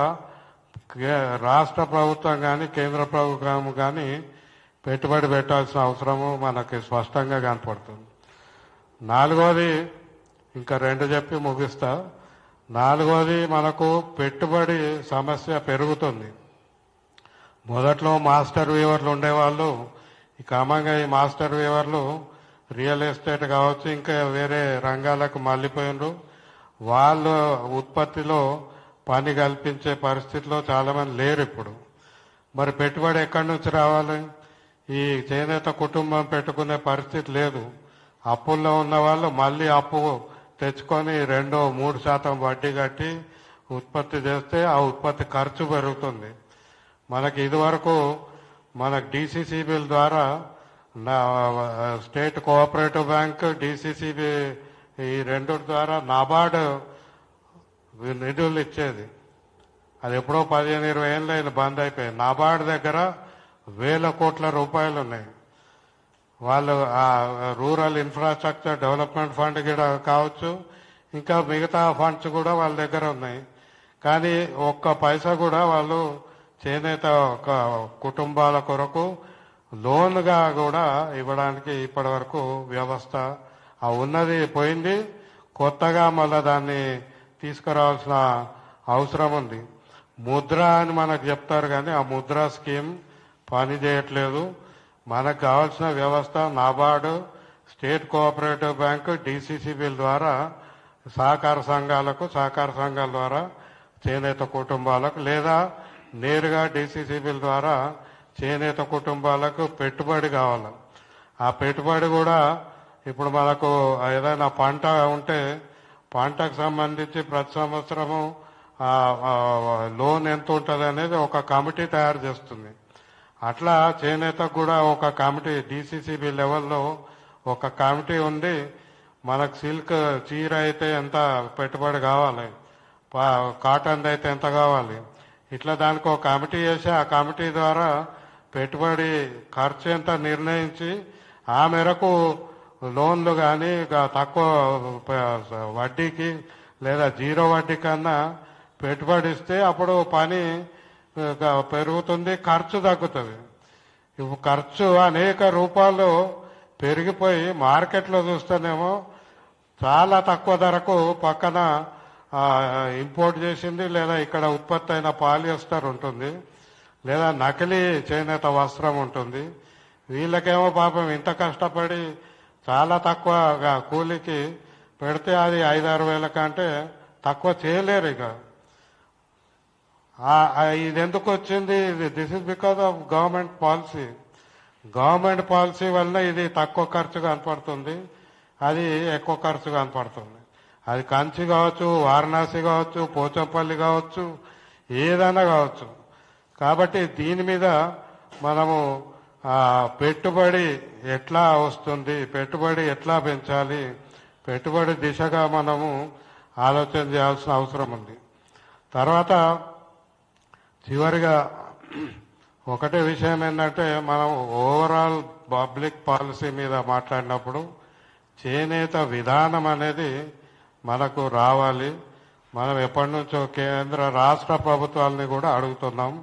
రాష్ట్ర ప్రభుత్వం కానీ కేంద్ర ప్రభుత్వం కానీ పెట్టుబడి పెట్టాల్సిన అవసరము మనకి స్పష్టంగా కనపడుతుంది. 4వది ఇంకా 2 చెప్పి ముగిస్తా. 4వది మనకు పెట్టుబడి సమస్య పెరుగుతుంది. మొదట్లో మాస్టర్ వీవర్లు ఉండేవాళ్ళు, క్రమంగా ఈ మాస్టర్ వీవర్లు రియల్ ఎస్టేట్ కావచ్చు ఇంకా వేరే రంగాలకు మళ్ళీపోయినరు. వాళ్ళు ఉత్పత్తిలో పని కల్పించే పరిస్థితిలో చాలామంది లేరు ఇప్పుడు. మరి పెట్టుబడి ఎక్కడి నుంచి రావాలి? ఈ చేనేత కుటుంబం పెట్టుకునే పరిస్థితి లేదు. అప్పుల్లో ఉన్న వాళ్ళు మళ్ళీ అప్పు తెచ్చుకొని 2-3% వడ్డీ కట్టి ఉత్పత్తి చేస్తే ఆ ఉత్పత్తి ఖర్చు పెరుగుతుంది. మనకి ఇదివరకు మనకు DCCBల ద్వారా స్టేట్ కోఆపరేటివ్ బ్యాంక్ DCCB ఈ 2 ద్వారా నాబార్డు నిధులు ఇచ్చేది. అది ఎప్పుడో 15-20 ఏళ్ళు బంద్ అయిపోయింది. నాబార్డు దగ్గర 1000 కోట్ల రూపాయలు ఉన్నాయి. వాళ్ళు ఆ రూరల్ ఇన్ఫ్రాస్ట్రక్చర్ డెవలప్మెంట్ ఫండ్ కూడా కావచ్చు ఇంకా మిగతా ఫండ్స్ కూడా వాళ్ళ దగ్గర ఉన్నాయి. కానీ ఒక్క పైసా కూడా వాళ్ళు చేనేత కుటుంబాల కొరకు లోన్గా కూడా ఇవ్వడానికి ఇప్పటి వరకు వ్యవస్థ ఉన్నది పోయింది. కొత్తగా మళ్ళా దాన్ని తీసుకురావాల్సిన అవసరం ఉంది. ముద్ర అని మనకు చెప్తారు కానీ ఆ ముద్ర స్కీమ్ పని చేయట్లేదు. మనకు కావాల్సిన వ్యవస్థ నాబార్డు, స్టేట్ కోఆపరేటివ్ బ్యాంకు, DCCBల ద్వారా సహకార సంఘాల ద్వారా చేనేత కుటుంబాలకు లేదా నేరుగా DCCBల ద్వారా చేనేత కుటుంబాలకు పెట్టుబడి కావాలి. ఆ పెట్టుబడి కూడా ఇప్పుడు మనకు ఏదైనా పంట ఉంటే పంటకు సంబంధించి ప్రతి సంవత్సరము లోన్ ఎంత ఉంటుంది అనేది ఒక కమిటీ తయారు చేస్తుంది. అట్లా చేనేతకు కూడా ఒక కమిటీ DCCB లెవెల్లో ఒక కమిటీ ఉంది. మనకు సిల్క్ చీర అయితే ఎంత పెట్టుబడి కావాలి, కాటన్ అయితే ఎంత కావాలి, ఇట్లా దానికి ఒక కమిటీ చేసి ఆ కమిటీ ద్వారా పెట్టుబడి ఖర్చు ఎంత నిర్ణయించి ఆ మేరకు లోన్లు కానీ తక్కువ వడ్డీకి లేదా 0 వడ్డీ కన్నా పెట్టుబడి ఇస్తే అప్పుడు పని పెరుగుతుంది, ఖర్చు తగ్గుతుంది. ఇప్పుడు ఖర్చు అనేక రూపాయలు పెరిగిపోయి మార్కెట్లో చూస్తేనేమో చాలా తక్కువ ధరకు పక్కన ఇంపోర్ట్ చేసింది లేదా ఇక్కడ ఉత్పత్తి అయిన పాలియస్టర్ ఉంటుంది లేదా నకిలీ చేనేత వస్త్రం ఉంటుంది. వీళ్ళకేమో పాపం ఇంత కష్టపడి చాలా తక్కువ కూలికి పెడితే అది 5-6 వేల కంటే తక్కువ చేయలేరు. ఇక ఇది ఎందుకు వచ్చింది? This is because of government policy. Government policy వల్ల ఇది తక్కువ ఖర్చు కనపడుతుంది, అది ఎక్కువ ఖర్చు కనపడుతుంది. అది కంచి కావచ్చు, వారణాసి కావచ్చు, పోచంపల్లి కావచ్చు, ఏదైనా కావచ్చు. కాబట్టి దీని మీద మనము పెట్టుబడి ఎట్లా వస్తుంది, పెట్టుబడి ఎట్లా పెంచాలి, పెట్టుబడి దిశగా మనము ఆలోచన చేయాల్సిన అవసరం ఉంది. తర్వాత చివరిగా ఒకటే విషయం ఏంటంటే మనం ఓవరాల్ పబ్లిక్ పాలసీ మీద మాట్లాడినప్పుడు చేనేత విధానం అనేది మనకు రావాలి. మనం ఎప్పటి నుంచో కేంద్ర రాష్ట్ర ప్రభుత్వాలని కూడా అడుగుతున్నాం.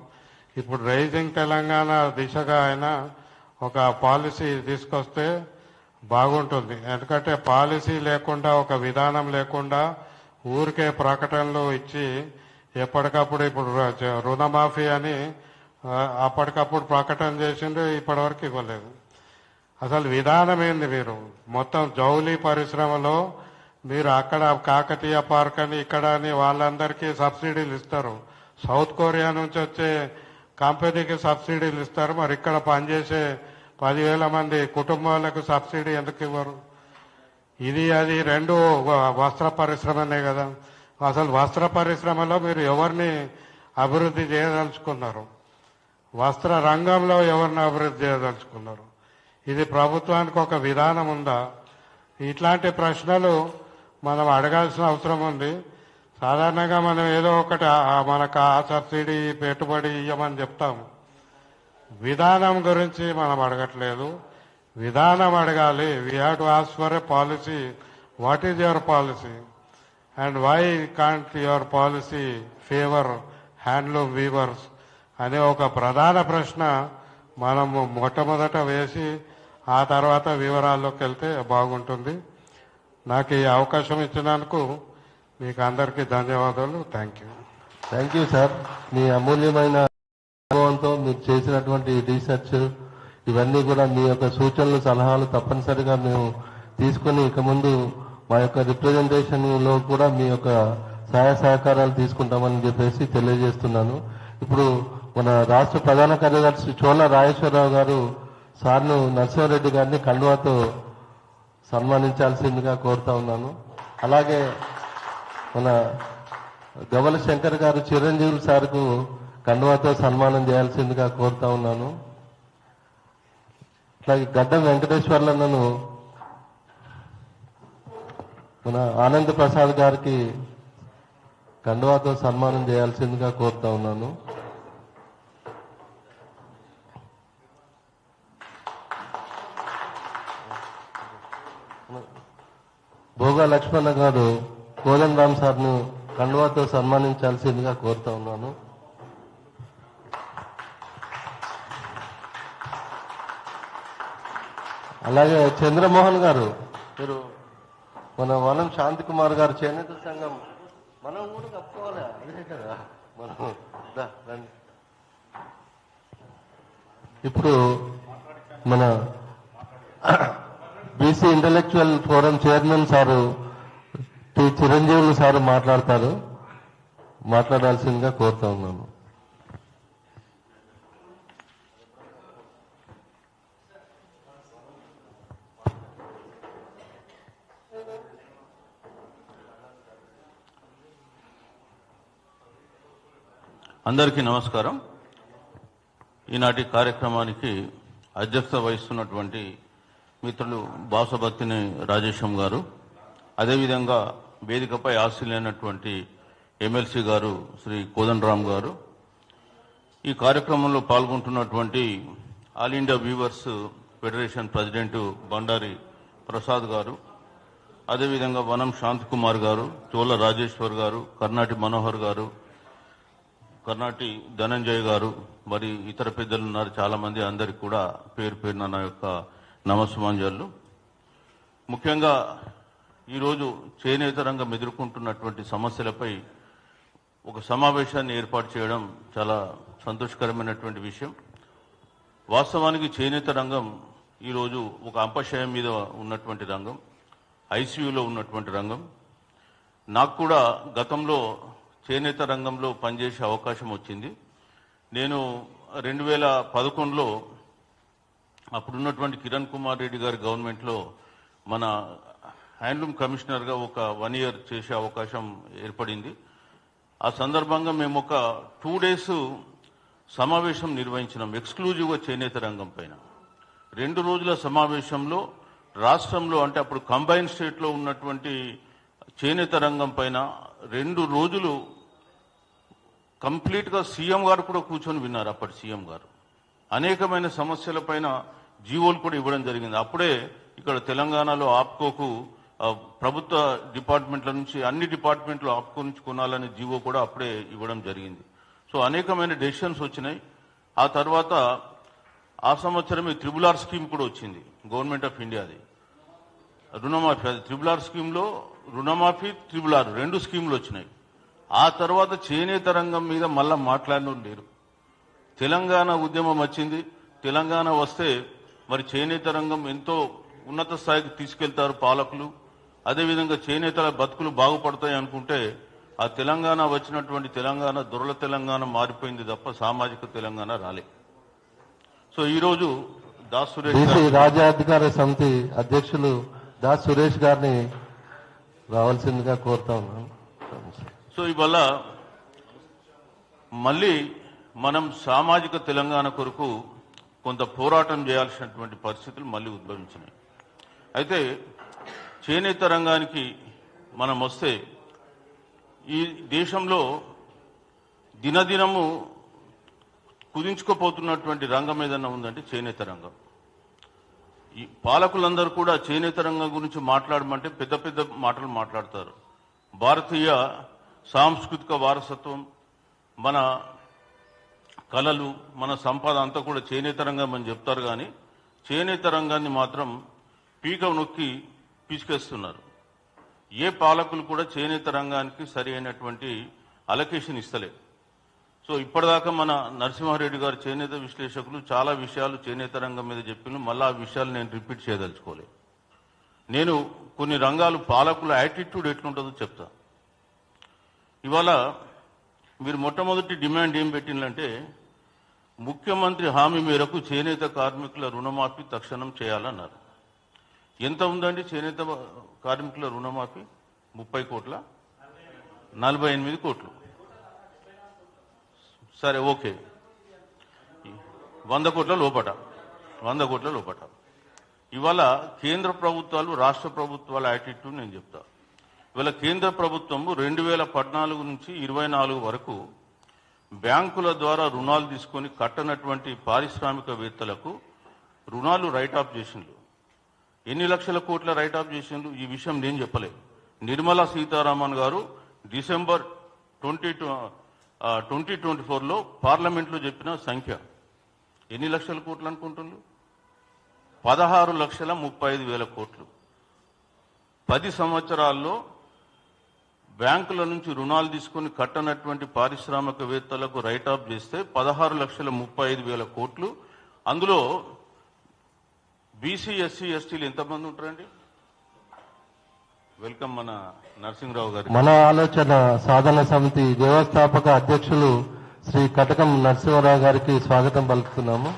ఇప్పుడు రైజింగ్ తెలంగాణ దిశగా అయినా ఒక పాలసీ తీసుకొస్తే బాగుంటుంది. ఎందుకంటే పాలసీ లేకుండా ఒక విధానం లేకుండా ఊరికే ప్రకటనలు ఇచ్చి ఎప్పటికప్పుడు ఇప్పుడు రుణమాఫీ అని అప్పటికప్పుడు ప్రకటన చేసిండు, ఇప్పటివరకు ఇవ్వలేదు. అసలు విధానం ఏంది? మీరు మొత్తం జౌళి పరిశ్రమలో మీరు అక్కడ కాకతీయ పార్క్ అని ఇక్కడ అని వాళ్ళందరికీ సబ్సిడీలు ఇస్తారు. సౌత్ కొరియా నుంచి వచ్చే కంపెనీకి సబ్సిడీలు ఇస్తారు. మరి ఇక్కడ పనిచేసే 10,000 మంది కుటుంబాలకు సబ్సిడీ ఎందుకు ఇవ్వరు? ఇది అది రెండు వస్త్ర పరిశ్రమనే కదా. అసలు వస్త్ర పరిశ్రమలో మీరు ఎవరిని అభివృద్ధి చేయదలుచుకున్నారు? వస్త్ర రంగంలో ఎవరిని అభివృద్ధి చేయదలుచుకున్నారు? ఇది ప్రభుత్వానికి ఒక విధానం ఉందా? ఇట్లాంటి ప్రశ్నలు మనం అడగాల్సిన అవసరం ఉంది. సాధారణంగా మనం ఏదో ఒకటి మనకు ఆ సబ్సిడీ పెట్టుబడి ఇవ్వమని చెప్తాము. విధానం గురించి మనం అడగట్లేదు, విధానం అడగాలి. We have to ask for a policy. What is your policy and why can't your policy favour handloom weavers అనే ఒక ప్రధాన ప్రశ్న మనము మొట్టమొదట వేసి ఆ తర్వాత వివరాల్లోకి వెళ్తే బాగుంటుంది. నాకు ఈ అవకాశం ఇచ్చినందుకు మీకు అందరికీ ధన్యవాదాలు. Thank you sir. మీ అమూల్యమైన అనుభవంతో మీరు చేసినటువంటి రీసెర్చ్ ఇవన్నీ కూడా మీ యొక్క సూచనలు సలహాలు తప్పనిసరిగా మేము తీసుకుని ఇక ముందు మా యొక్క రిప్రజెంటేషన్ లో కూడా మీ యొక్క సహాయ సహకారాలు తీసుకుంటామని చెప్పేసి తెలియజేస్తున్నాను. ఇప్పుడు మన రాష్ట్ర ప్రధాన కార్యదర్శి చోళ రాజేశ్వరరావు గారు సార్ను నరసింహారెడ్డి గారిని కండువాతో సన్మానించాల్సిందిగా కోరుతా ఉన్నాను. అలాగే మన గవల శంకర్ గారు చిరంజీవులు సార్కు కండువాతో సన్మానం చేయాల్సిందిగా కోరుతా ఉన్నాను. అలాగే గడ్డం వెంకటేశ్వర్లను మన ఆనంద్ ప్రసాద్ గారికి కండువాతో సన్మానం చేయాల్సిందిగా కోరుతా ఉన్నాను. భోగా లక్ష్మణ గారు కోదండరామ్ సార్ను కండువాతో సన్మానించాల్సిందిగా కోరుతా ఉన్నాను. అలాగే చంద్రమోహన్ గారు, మీరు మన వనం శాంతి కుమార్ గారు చేనేత సంఘం మనం కూడా కప్పుకోవాలి, అదే కదా మనం రండి. ఇప్పుడు మన BC intellectual forum chairman sir T Chiranjeevulu sir మాట్లాడాల్సిందిగా కోరుతా ఉన్నాను. అందరికీ నమస్కారం. ఈనాటి కార్యక్రమానికి అధ్యక్షత వహిస్తున్నటువంటి మిత్రులు బాసభక్తిని రాజేశం గారు, అదేవిధంగా వేదికపై ఆశీలైనటువంటి ఎమ్మెల్సీ గారు శ్రీ కోదండరామ్ గారు, ఈ కార్యక్రమంలో పాల్గొంటున్నటువంటి all India weavers federation president Bandari Prasad గారు, అదేవిధంగా వనం శాంతి కుమార్ గారు, చోళ రాజేశ్వర్ గారు, కర్ణాటి మనోహర్ గారు, కర్ణాటి ధనంజయ్ గారు, మరి ఇతర పెద్దలు ఉన్నారు చాలా మంది. అందరికి కూడా పేరు పేరున నా యొక్క నమస్సుమాంజలు. ముఖ్యంగా ఈరోజు చేనేత రంగం ఎదుర్కొంటున్నటువంటి సమస్యలపై ఒక సమావేశాన్ని ఏర్పాటు చేయడం చాలా సంతోషకరమైనటువంటి విషయం. వాస్తవానికి చేనేత రంగం ఈరోజు ఒక అంపశయం మీద ఉన్నటువంటి రంగం, ఐసీయూలో ఉన్నటువంటి రంగం. నాకు కూడా గతంలో చేనేత రంగంలో పనిచేసే అవకాశం వచ్చింది. నేను 2011లో అప్పుడున్నటువంటి కిరణ్ కుమార్ రెడ్డి గారి గవర్నమెంట్లో మన హ్యాండ్లూమ్ కమిషనర్గా ఒక 1 year చేసే అవకాశం ఏర్పడింది. ఆ సందర్భంగా మేము ఒక 2 days సమావేశం నిర్వహించినాం ఎక్స్క్లూజివ్గా చేనేత రంగం పైన. 2 రోజుల సమావేశంలో రాష్ట్రంలో అంటే అప్పుడు కంబైన్ స్టేట్లో ఉన్నటువంటి చేనేత రంగం పైన 2 రోజులు కంప్లీట్గా సీఎం గారు కూడా కూర్చొని విన్నారు. అప్పటి సీఎం గారు అనేకమైన సమస్యల పైన జీవోలు కూడా ఇవ్వడం జరిగింది. అప్పుడే ఇక్కడ తెలంగాణలో ఆప్కోకు ప్రభుత్వ డిపార్ట్మెంట్ల నుంచి అన్ని డిపార్ట్మెంట్లు ఆప్కో నుంచి కొనాలనే జీవో కూడా అప్పుడే ఇవ్వడం జరిగింది. సో అనేకమైన డెసిషన్స్ వచ్చినాయి. ఆ తర్వాత ఆ సంవత్సరం RRR స్కీమ్ కూడా వచ్చింది గవర్నమెంట్ ఆఫ్ ఇండియాది, రుణమాఫీ. అది RRR స్కీమ్లో రుణమాఫీ RRR 2 స్కీములు వచ్చినాయి. ఆ తర్వాత చేనేత రంగం మీద మళ్ళా మాట్లాడడం లేరు. తెలంగాణ ఉద్యమం వచ్చింది. తెలంగాణ వస్తే మరి చేనేత రంగం ఎంతో ఉన్నత స్థాయికి తీసుకెళ్తారు పాలకులు. అదేవిధంగా చేనేతల బతుకులు బాగుపడతాయి అనుకుంటే ఆ తెలంగాణ వచ్చినటువంటి తెలంగాణ దుర్ల తెలంగాణ మారిపోయింది తప్ప సామాజిక తెలంగాణ రాలే. సో ఈరోజు దాస్ సురేష్ బీసీ రాజ్యాధికార సమితి అధ్యక్షులు దాస్ సురేష్ గారిని రావాల్సిందిగా కోరుతా ఉన్నాం. సో ఇవాళ మళ్ళీ మనం సామాజిక తెలంగాణ కొరకు కొంత పోరాటం చేయాల్సినటువంటి పరిస్థితులు మళ్ళీ ఉద్భవించినాయి. అయితే చేనేత రంగానికి మనం వస్తే ఈ దేశంలో దినదినము కుదించుకుపోతున్నటువంటి రంగం ఏదన్నా ఉందంటే చేనేత రంగం. ఈ పాలకులందరూ కూడా చేనేత రంగం గురించి మాట్లాడమంటే పెద్ద పెద్ద మాటలు మాట్లాడతారు. భారతీయ సాంస్కృతిక వారసత్వం, మన కళలు, మన సంపద అంతా కూడా చేనేత రంగం అని చెప్తారు. కానీ చేనేత రంగాన్ని మాత్రం పీక నొక్కి పిసికేస్తున్నారు. ఏ పాలకులు కూడా చేనేత రంగానికి సరి అయినటువంటి అలొకేషన్ ఇస్తలేదు. సో ఇప్పటిదాకా మన నరసింహారెడ్డి గారు చేనేత విశ్లేషకులు చాలా విషయాలు చేనేత రంగం మీద చెప్పిన, మళ్ళీ ఆ విషయాలు నేను రిపీట్ చేయదలుచుకోలేదు. నేను కొన్ని రంగాలు పాలకుల యాటిట్యూడ్ ఎట్లుంటుందో చెప్తా. ఇవాళ మీరు మొట్టమొదటి డిమాండ్ ఏం పెట్టిందంటే ముఖ్యమంత్రి హామీ మేరకు చేనేత కార్మికుల రుణమాఫీ తక్షణం చేయాలన్నారు. ఎంత ఉందండి చేనేత కార్మికుల రుణమాఫీ? 30 కోట్ల 48 కోట్లు. సరే, ఓకే, 100 కోట్ల లోపట, 100 కోట్ల లోపట. ఇవాళ కేంద్ర ప్రభుత్వాలు, రాష్ట్ర ప్రభుత్వాల యాటిట్యూడ్ నేను చెప్తా. ఇవాళ కేంద్ర ప్రభుత్వము 2014 నుంచి 24 వరకు బ్యాంకుల ద్వారా రుణాలు తీసుకొని కట్టనటువంటి పారిశ్రామికవేత్తలకు రుణాలు రైట్ ఆఫ్ చేసిండ్రు. ఎన్ని లక్షల కోట్ల రైట్ ఆఫ్ చేసిండ్రు ఈ విషయం నేను చెప్పలేదు. నిర్మలా సీతారామన్ గారు డిసెంబర్ 2024లో పార్లమెంట్లో చెప్పిన సంఖ్య ఎన్ని లక్షల కోట్లు అనుకుంటున్నారు? 16,35,000 కోట్లు. 10 సంవత్సరాల్లో బ్యాంకుల నుంచి రుణాలు తీసుకుని కట్టనటువంటి పారిశ్రామికవేత్తలకు రైట్ ఆఫ్ చేస్తే 16,35,000 కోట్లు. అందులో బీసీ, ఎస్సీ, ఎస్టీలు ఎంతమంది ఉంటారండి? వెల్కమ్ మన నరసింహరావు గారు. మన ఆలోచన సాధన సమితి వ్యవస్థాపక అధ్యక్షులు శ్రీ కటకం నరసింహరావు గారికి స్వాగతం పలుకుతున్నాము.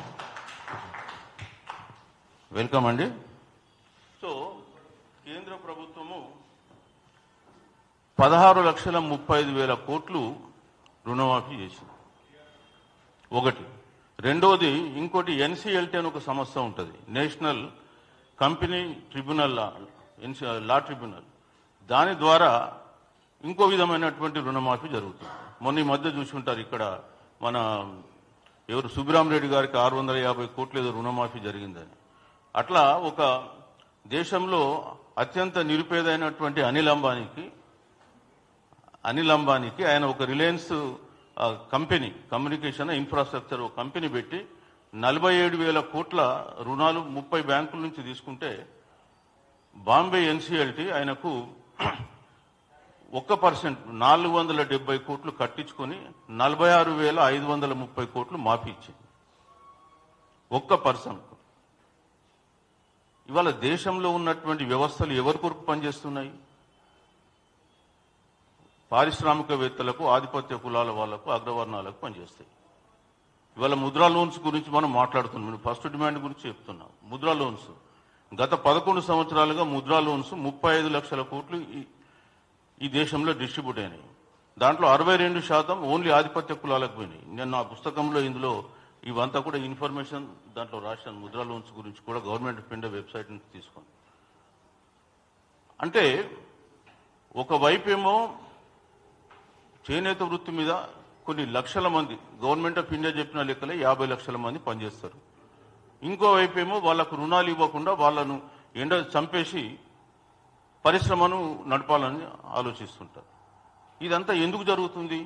వెల్కమ్ అండి. సో కేంద్ర ప్రభుత్వము 16,35,000 కోట్లు రుణమాఫీ చేసింది. ఒకటి. రెండోది, ఇంకోటి ఎన్సీఎల్టీ అని ఒక సంస్థ ఉంటుంది, national company tribunal law tribunal. దాని ద్వారా ఇంకో విధమైనటువంటి రుణమాఫీ జరుగుతుంది. మొన్న ఈ మధ్య చూసుకుంటారు, ఇక్కడ మన ఎవరు సుబ్బరామరెడ్డి గారికి 650 కోట్లు ఏదో రుణమాఫీ జరిగిందని. అట్లా ఒక దేశంలో అత్యంత నిరుపేదైనటువంటి అనిల్ అంబానీకి ఆయన ఒక Reliance company, communication infrastructure company పెట్టి 47,000 కోట్ల రుణాలు 30 బ్యాంకుల నుంచి తీసుకుంటే బాంబే ఎన్సీఎల్టీ ఆయనకు 1% 470 కోట్లు కట్టించుకొని 46,530 కోట్లు మాఫీ ఇచ్చింది 1%. ఇవాళ దేశంలో ఉన్నటువంటి వ్యవస్థలు ఎవరి కొరకు పనిచేస్తున్నాయి? పారిశ్రామికవేత్తలకు, ఆధిపత్య కులాల వాళ్లకు, అగ్రవర్ణాలకు పనిచేస్తాయి. ఇవాళ ముద్రా లోన్స్ గురించి మనం మాట్లాడుతున్నాం. నేను ఫస్ట్ డిమాండ్ గురించి చెప్తున్నాం. ముద్రా లోన్స్ గత 11 సంవత్సరాలుగా ముద్రా లోన్స్ 35 లక్షల కోట్లు ఈ దేశంలో డిస్ట్రిబ్యూట్ అయినాయి. దాంట్లో 62% ఓన్లీ ఆధిపత్య కులాలకు పోయినాయి. నేను నా పుస్తకంలో ఇందులో ఇవంతా కూడా ఇన్ఫర్మేషన్ దాంట్లో రాశాను. ముద్రా లోన్స్ గురించి కూడా గవర్నమెంట్ ఆఫ్ ఇండియా వెబ్సైట్ నుంచి తీసుకొని. అంటే ఒకవైపేమో చేనేత వృత్తి మీద కొన్ని లక్షల మంది, గవర్నమెంట్ ఆఫ్ ఇండియా చెప్పిన లెక్కలే 50 లక్షల మంది పనిచేస్తారు. ఇంకోవైపేమో వాళ్లకు రుణాలు ఇవ్వకుండా వాళ్లను చంపేసి పరిశ్రమను నడపాలని ఆలోచిస్తుంటారు. ఇదంతా ఎందుకు జరుగుతుంది?